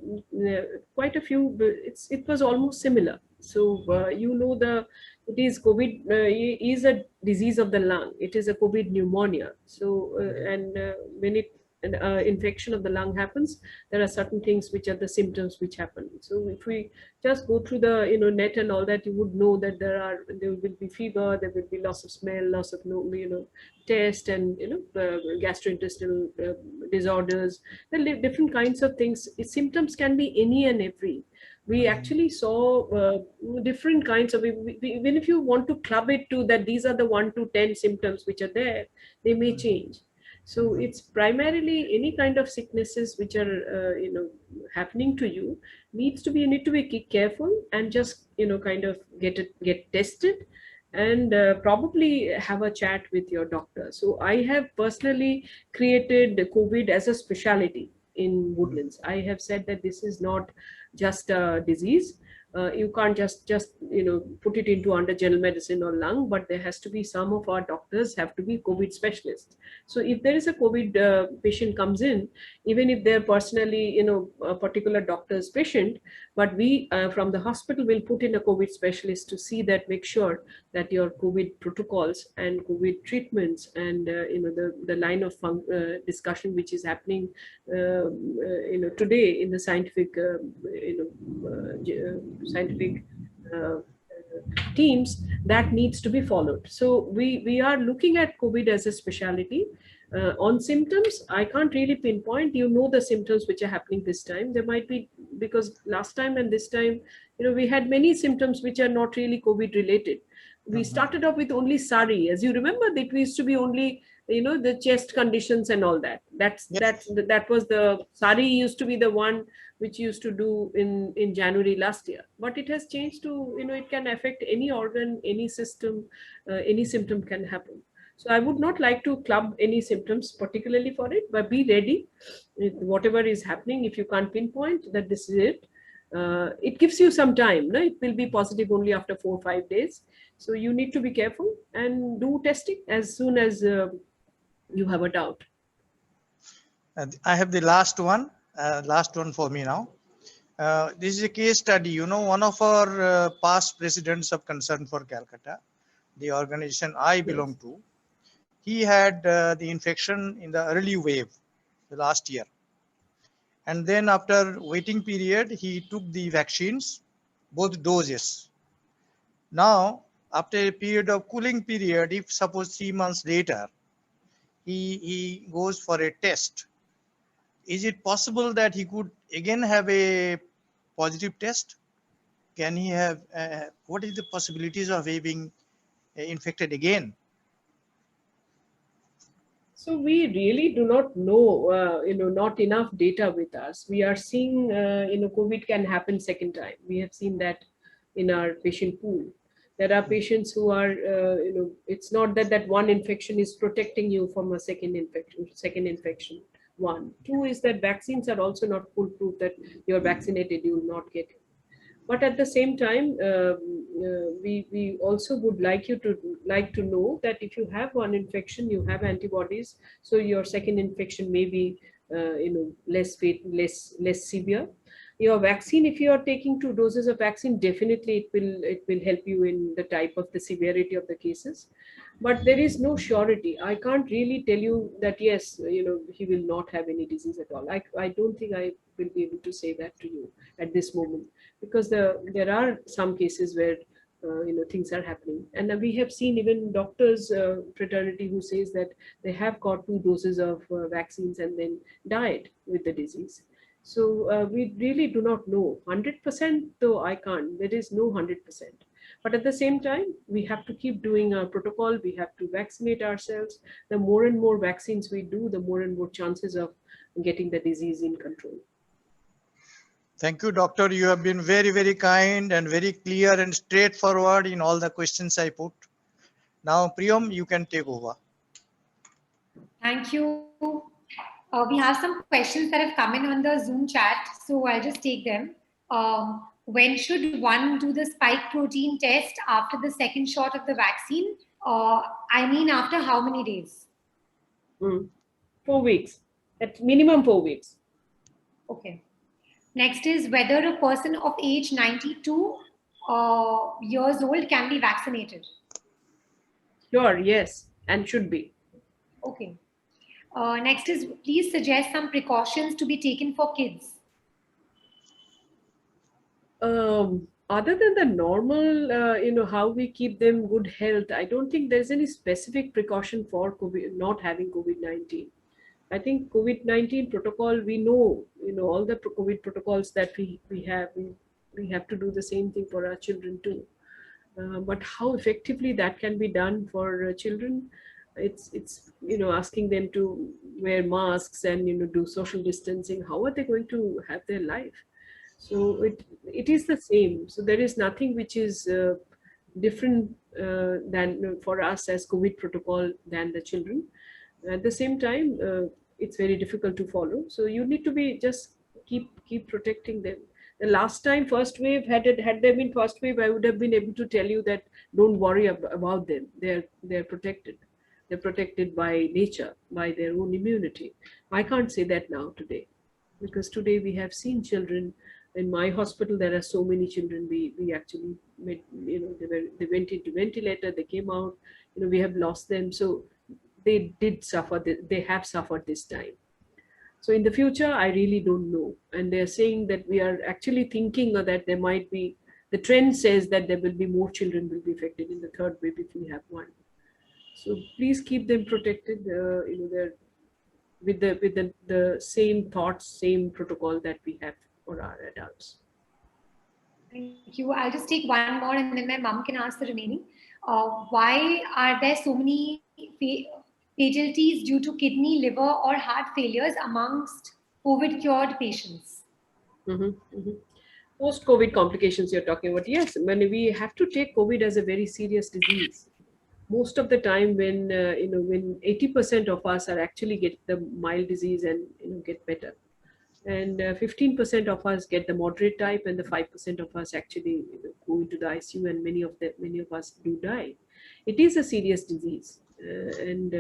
quite a few. It was almost similar. So it is COVID. Is a disease of the lung. It is a COVID pneumonia. So and when an infection of the lung happens, there are certain things which are the symptoms which happen. So if we just go through the net and all that, you would know that there will be fever, there will be loss of smell, loss of taste, and gastrointestinal disorders. There are different kinds of things. Symptoms can be any and every. We actually saw different kinds of, even if you want to club it to that these are the 1 to 10 symptoms which are there, they may change. So it's primarily any kind of sicknesses which are happening to you you need to be careful and just kind of get tested, and probably have a chat with your doctor. So I have personally created COVID as a specialty in Woodlands. I have said that this is not just a disease. You can't just put it into under general medicine or lung, but there has to be, some of our doctors have to be COVID specialists. So if there is a COVID patient comes in, even if they're personally a particular doctor's patient, but we from the hospital will put in a COVID specialist to see that, make sure that your COVID protocols and COVID treatments and the line of discussion which is happening today in the scientific teams, that needs to be followed. So we are looking at COVID as a specialty. On symptoms, I can't really pinpoint. The symptoms which are happening this time. There might be, because last time and this time, we had many symptoms which are not really COVID related. We started off with only SARI. As you remember, that we used to be only the chest conditions and all that. That was the SARI used to be the one which used to do in January last year. But it has changed to it can affect any organ, any system, any symptom can happen. So I would not like to club any symptoms particularly for it, but be ready. Whatever is happening, if you can't pinpoint that this is it, it gives you some time. No? It will be positive only after 4 or 5 days. So you need to be careful and do testing as soon as you have a doubt. I have the last one for me now. This is a case study. One of our past presidents of Concern for Calcutta, the organization I belong to, he had the infection in the early wave the last year. And then after waiting period, he took the vaccines, both doses. Now, after a period of cooling period, if suppose 3 months later, he goes for a test, is it possible that he could again have a positive test? Can he have, what is the possibilities of being infected again? So we really do not know, not enough data with us. We are seeing, COVID can happen second time. We have seen that in our patient pool. There are patients who are, it's not that one infection is protecting you from a second infection. 1. 2 is that vaccines are also not foolproof, that you're vaccinated, you will not get it. But at the same time, we also would like to know that if you have one infection, you have antibodies, so your second infection may be less severe. Your vaccine, if you are taking 2 doses of vaccine, definitely it will help you in the type of the severity of the cases. But there is no surety. I can't really tell you that yes, he will not have any disease at all. I don't think I will be able to say that to you at this moment, because there are some cases where things are happening, and we have seen even doctors fraternity who says that they have got 2 doses of vaccines and then died with the disease. So we really do not know 100%, though I can't. There is no 100%. But at the same time, we have to keep doing our protocol. We have to vaccinate ourselves. The more and more vaccines we do, the more and more chances of getting the disease in control. Thank you, doctor. You have been very, very kind and very clear and straightforward in all the questions I put. Now, Priyam, you can take over. Thank you. We have some questions that have come in on the Zoom chat, so I'll just take them. When should one do the spike protein test after the second shot of the vaccine? I mean, after how many days? 4 weeks, at minimum 4 weeks. Okay. Next is whether a person of age 92 years old can be vaccinated. Sure, yes, and should be. Okay. Next is please suggest some precautions to be taken for kids. Other than the normal, how we keep them good health, I don't think there's any specific precaution for COVID, not having COVID-19. I think COVID-19 protocol, we know, all the COVID protocols that we have, we have to do the same thing for our children too. But how effectively that can be done for children, it's asking them to wear masks and do social distancing. How are they going to have their life? So it is the same. So there is nothing which is different than for us as COVID protocol than the children. At the same time, it's very difficult to follow. So you need to be just keep protecting them. The last time first wave, had there been first wave, I would have been able to tell you that don't worry about them. They're protected. They're protected by nature, by their own immunity. I can't say that now today, because today we have seen children. In my hospital, there are so many children. We actually met, they went into ventilator, they came out, we have lost them. So they did suffer, they have suffered this time. So in the future, I really don't know. And they're saying that we are actually thinking that there might be, the trend says that there will be more children will be affected in the third wave if we have one. So please keep them protected, they're with the same thoughts, same protocol that we have for our adults. Thank you. I'll just take one more and then my mom can ask the remaining. Why are there so many fatalities due to kidney, liver, or heart failures amongst COVID-cured patients? Post-COVID complications you're talking about. Yes, when we have to take COVID as a very serious disease. Most of the time when, when 80% of us are actually get the mild disease and, get better. And 15% of us get the moderate type, and the 5% of us actually go into the ICU, and many of us do die. It is a serious disease, and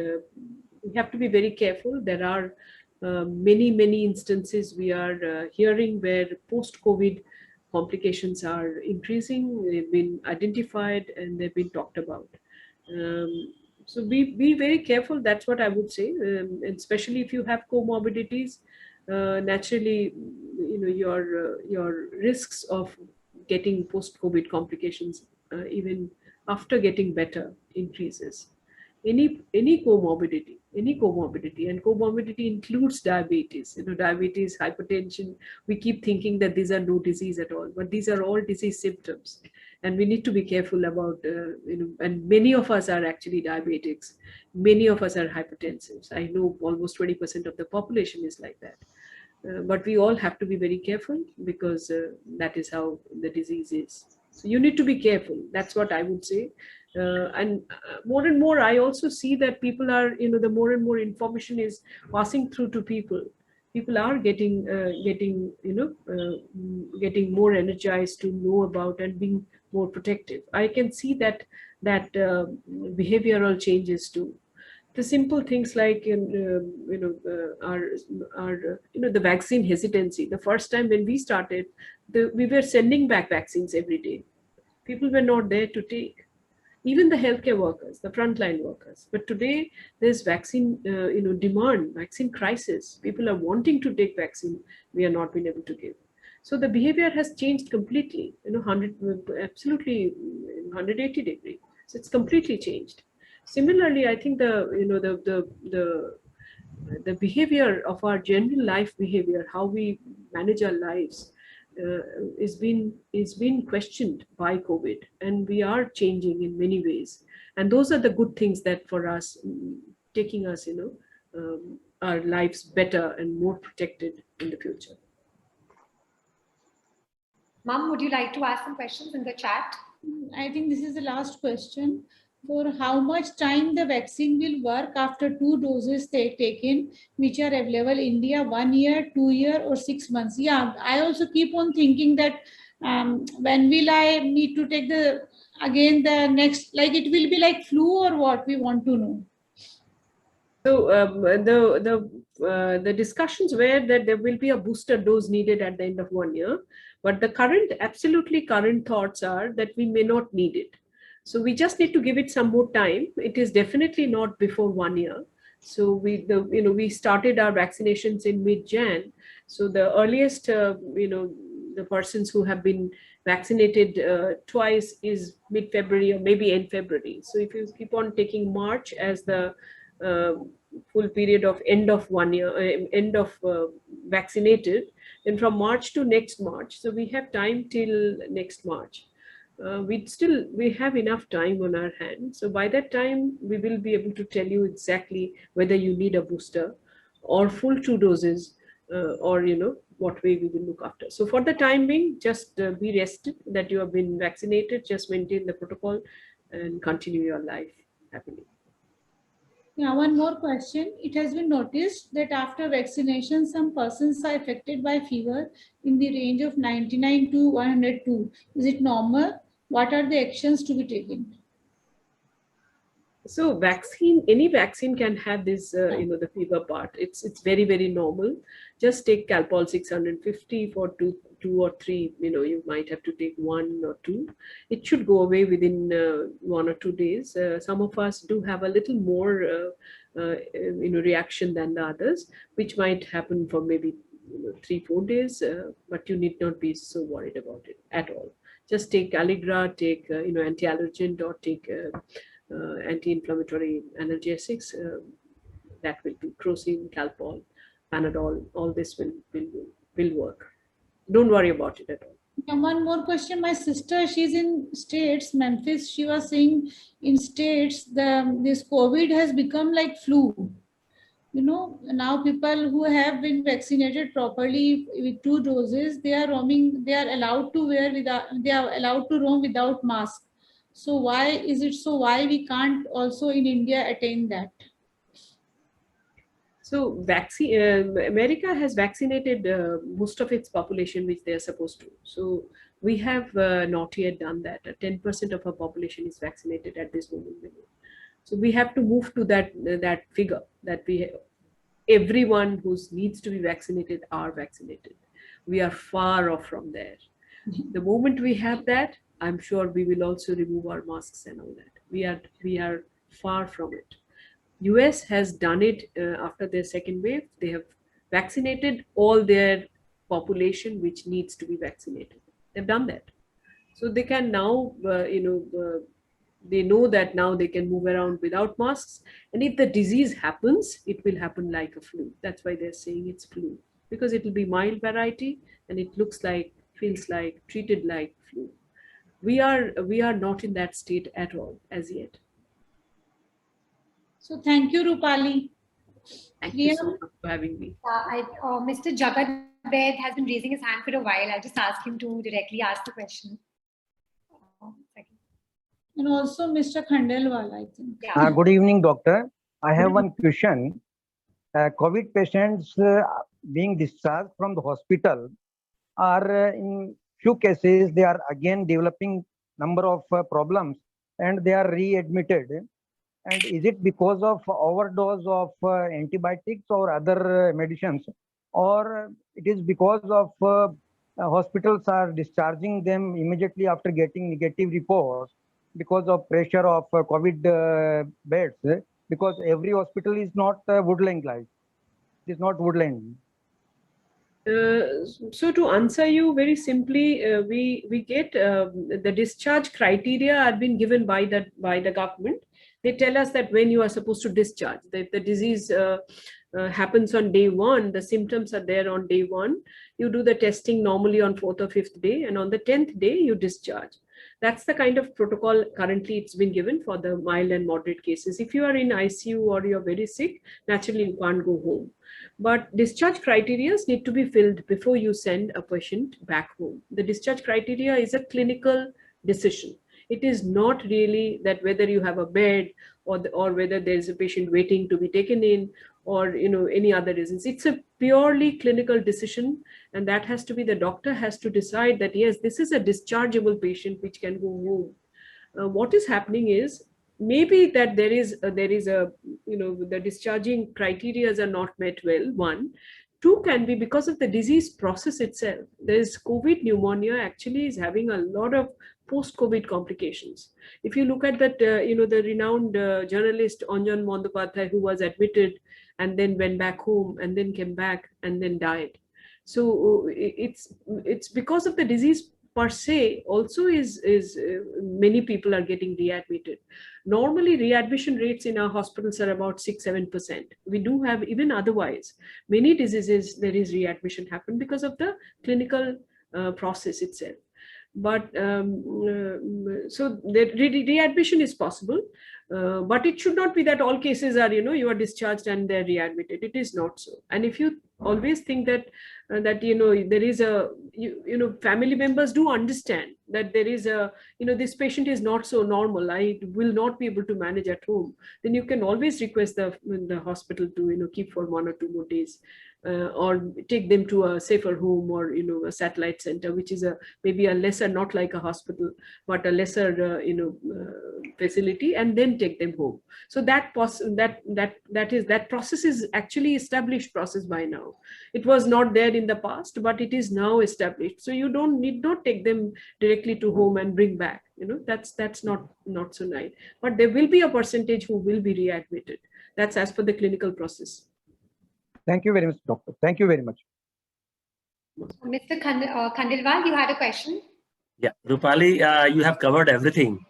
we have to be very careful. There are many instances we are hearing where post-COVID complications are increasing. They've been identified and they've been talked about. So be very careful. That's what I would say, especially if you have comorbidities. Naturally, your risks of getting post-COVID complications, even after getting better, increases. Any comorbidity, and comorbidity includes diabetes. Diabetes, hypertension. We keep thinking that these are no disease at all, but these are all disease symptoms, and we need to be careful about. And many of us are actually diabetics. Many of us are hypertensives. I know almost 20% of the population is like that. But we all have to be very careful, because that is how the disease is. So you need to be careful. That's what I would say. And more and more, I also see that people are, the more and more information is passing through to people. People are getting more energized to know about and being more protective. I can see that behavioral changes too. The simple things like the vaccine hesitancy. The first time when we started, we were sending back vaccines every day. People were not there to take, even the healthcare workers, the frontline workers. But today there's vaccine demand, vaccine crisis. People are wanting to take vaccine. We are not being able to give. So the behavior has changed completely. Absolutely 180 degrees. So it's completely changed. Similarly, I think the behavior of our general life behavior, how we manage our lives, is being questioned by COVID, and we are changing in many ways. And those are the good things that for us, taking us, our lives better and more protected in the future. Mom, would you like to ask some questions in the chat? I think this is the last question. for how much time the vaccine will work after 2 doses taken, which are available in India, 1 year, 2 year, or 6 months. Yeah, I also keep on thinking that when will I need to take the again the next, like it will be like flu or what, we want to know. So the discussions were that there will be a booster dose needed at the end of 1 year, but the absolutely current thoughts are that we may not need it. So we just need to give it some more time. It is definitely not before 1 year. So we started our vaccinations in mid-Jan. So the earliest the persons who have been vaccinated twice is mid-February or maybe end February. So if you keep on taking March as the full period of end of 1 year, end of vaccinated, then from March to next March. So we have time till next March. We have enough time on our hands. So by that time, we will be able to tell you exactly whether you need a booster or full 2 doses, or what way we will look after. So for the time being, just be rested that you have been vaccinated, just maintain the protocol and continue your life happily. Yeah, one more question. It has been noticed that after vaccination, some persons are affected by fever in the range of 99 to 102. Is it normal? What are the actions to be taken? So any vaccine can have this, the fever part. It's very, very normal. Just take Calpol 650 for two or three, you might have to take 1 or 2. It should go away within 1 or 2 days. Some of us do have a little more, reaction than the others, which might happen for maybe 3-4 days, but you need not be so worried about it at all. Just take Allegra, take, anti-allergen, or take anti-inflammatory analgesics. That will be Crocin, Calpol, Panadol. All this will work. Don't worry about it at all. And one more question. My sister, she's in States, Memphis. She was saying in States, this COVID has become like flu. Now people who have been vaccinated properly with 2 doses, they are allowed to roam without mask. So why is it so? Why we can't also in India attain that? So America has vaccinated most of its population, which they are supposed to. So we have not yet done that. 10% of our population is vaccinated at this moment. So we have to move to that figure that everyone who needs to be vaccinated are vaccinated. We are far off from there. The moment we have that, I'm sure we will also remove our masks and all that. We are far from it. US has done it after their second wave. They have vaccinated all their population which needs to be vaccinated. They've done that. So they can now, they know that now they can move around without masks. And if the disease happens, it will happen like a flu. That's why they're saying it's flu, because it will be mild variety and it looks like, feels like, treated like flu. We are not in that state at all as yet. So thank you, Rupali. Thank you so much for having me. Mr. Jagat Bed has been raising his hand for a while. I'll just ask him to directly ask the question. And also Mr. Khandelwal, I think. Yeah. Good evening, doctor. I have one question. COVID patients being discharged from the hospital are in few cases, they are again developing number of problems and they are readmitted. And is it because of overdose of antibiotics or other medicines, or it is because of hospitals are discharging them immediately after getting negative reports because of pressure of COVID beds? Because every hospital is not Woodland-like. It is not Woodland. So to answer you very simply, we get the discharge criteria are been given by the government. They tell us that when you are supposed to discharge, if the disease happens on day 1, the symptoms are there on day 1. You do the testing normally on 4th or 5th day, and on the 10th day you discharge. That's the kind of protocol currently it's been given for the mild and moderate cases. If you are in ICU or you're very sick, naturally you can't go home. But discharge criteria need to be filled before you send a patient back home. The discharge criteria is a clinical decision. It is not really that whether you have a bed or whether there is a patient waiting to be taken in, or any other reasons. It's a purely clinical decision, and that has to be, the doctor has to decide that yes, this is a dischargeable patient which can go home. What is happening is maybe that there is a the discharging criteria are not met well. One. Two can be because of the disease process itself. There is COVID pneumonia actually is having a lot of post-COVID complications. If you look at that, the renowned journalist Anjan Bandyopadhyay, who was admitted and then went back home and then came back and then died. So it's because of the disease per se also is many people are getting readmitted. Normally readmission rates in our hospitals are about 6-7%. We do have, even otherwise, many diseases there is readmission happen because of the clinical process itself. But so the readmission is possible, but it should not be that all cases are, you are discharged and they're readmitted. It is not so. And if you always think that there is a, family members do understand that there is a, this patient is not so normal, I will not be able to manage at home, then you can always request the hospital to, keep for 1 or 2 more days. Or take them to a safer home, or a satellite center, which is maybe a lesser, not like a hospital, but a lesser facility, and then take them home. So that process is actually established process by now. It was not there in the past, but it is now established. So you need not take them directly to home and bring back. That's not so nice. But there will be a percentage who will be readmitted. That's as per the clinical process. Thank you very much, doctor. Thank you very much. Mr. Khandelwal, you had a question? Yeah, Roopali, you have covered everything.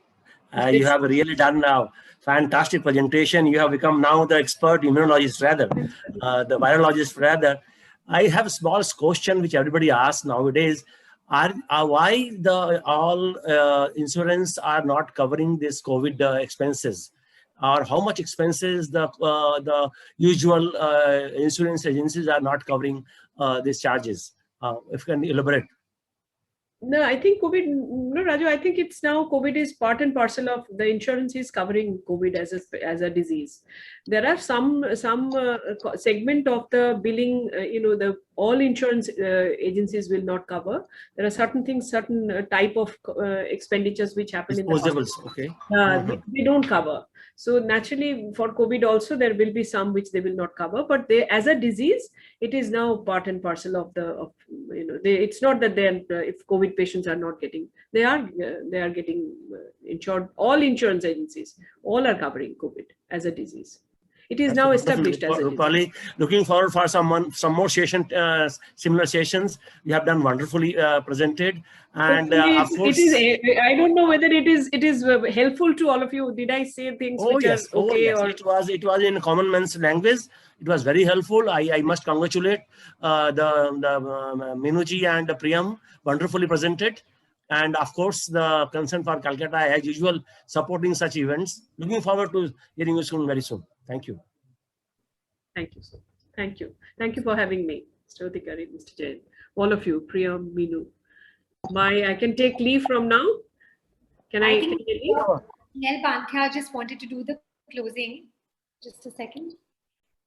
You have really done a fantastic presentation. You have become now the expert immunologist rather, the virologist rather. I have a small question which everybody asks nowadays. Why all insurance are not covering this COVID expenses? Or how much expenses the usual insurance agencies are not covering these charges? If you can elaborate. No, I think Raju, I think it's now COVID is part and parcel of the insurance is covering COVID as a disease. There are some segment of the billing, all insurance agencies will not cover. There are certain things, certain type of expenditures which happen in the Disposables, okay. They don't cover. So naturally for COVID also there will be some which they will not cover, but they, as a disease, it is now part and parcel of it's not that if COVID patients are not getting, they are getting insured. All insurance agencies, all are covering COVID as a disease. It is now established as a disease. Looking forward for some more similar sessions. You have done wonderfully presented, and of course, I don't know whether it is helpful to all of you. Did I say things which are okay? Yes. Or it was in common man's language. It was very helpful. I must congratulate the Minuji and Priyam, wonderfully presented. And of course, the Concern for Calcutta, as usual, supporting such events. Looking forward to hearing you soon, very soon. Thank you. Thank you, sir. Thank you. Thank you for having me, Mr. Adhikari, Mr. Jain, all of you, Priyam, Minu. I can take leave from now. Can I take leave? Nel Banthia just wanted to do the closing. Just a second.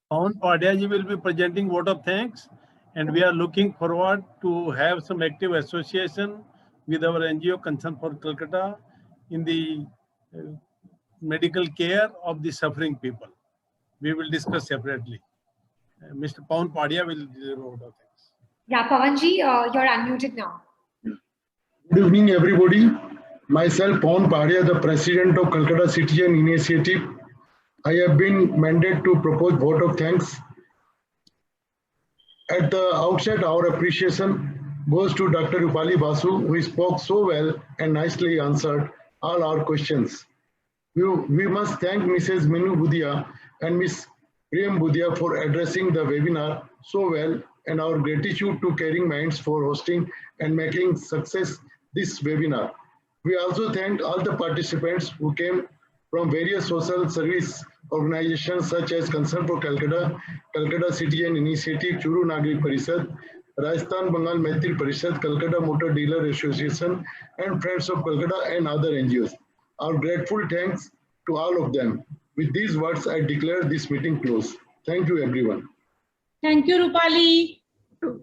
Pawan Padhya ji will be presenting vote of thanks, and we are looking forward to have some active association with our NGO Concern for Calcutta in the medical care of the suffering people. We will discuss separately. Mr. Pawan Padhya will do the vote of thanks. Yeah, Pawanji, you're unmuted now. Good evening, everybody. Myself, Pawan Padhya, the President of Calcutta Citizen Initiative. I have been mandated to propose vote of thanks. At the outset, our appreciation goes to Dr. Roopali Basu, who spoke so well and nicely answered all our questions. We must thank Mrs. Minu Budhia and Ms. Priyam Budhia for addressing the webinar so well, and our gratitude to Caring Minds for hosting and making success this webinar. We also thank all the participants who came from various social service organizations such as Concern for Calcutta, Calcutta Citizen Initiative, Churu Nagrik Parishad, Rajasthan Bengal Maitri Parishad, Calcutta Motor Dealer Association, and Friends of Calcutta and other NGOs. Our grateful thanks to all of them. With these words, I declare this meeting closed. Thank you, everyone. Thank you, Rupali.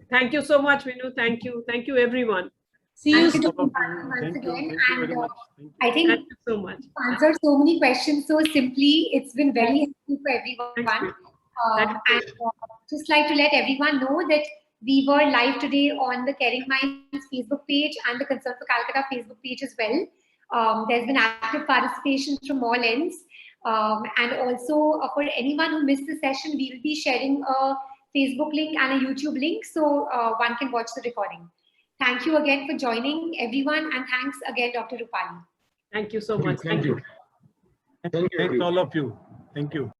Thank you so much, Minu. Thank you. Thank you, everyone. See you Thank you soon. once Thank you. again. Thank you very And much. Thank you. I think Thank you so much. you've answered so many questions so simply. It's been very helpful for Thanks, everyone. Minu. And just like to let everyone know that we were live today on the Caring Minds Facebook page and the Concern for Calcutta Facebook page as well. There's been active participation from all ends. And also for anyone who missed the session, we will be sharing a Facebook link and a YouTube link so one can watch the recording. Thank you again for joining everyone, and thanks again, Dr. Rupali. Thank you so much. Thank you. Thanks all of you. Thank you.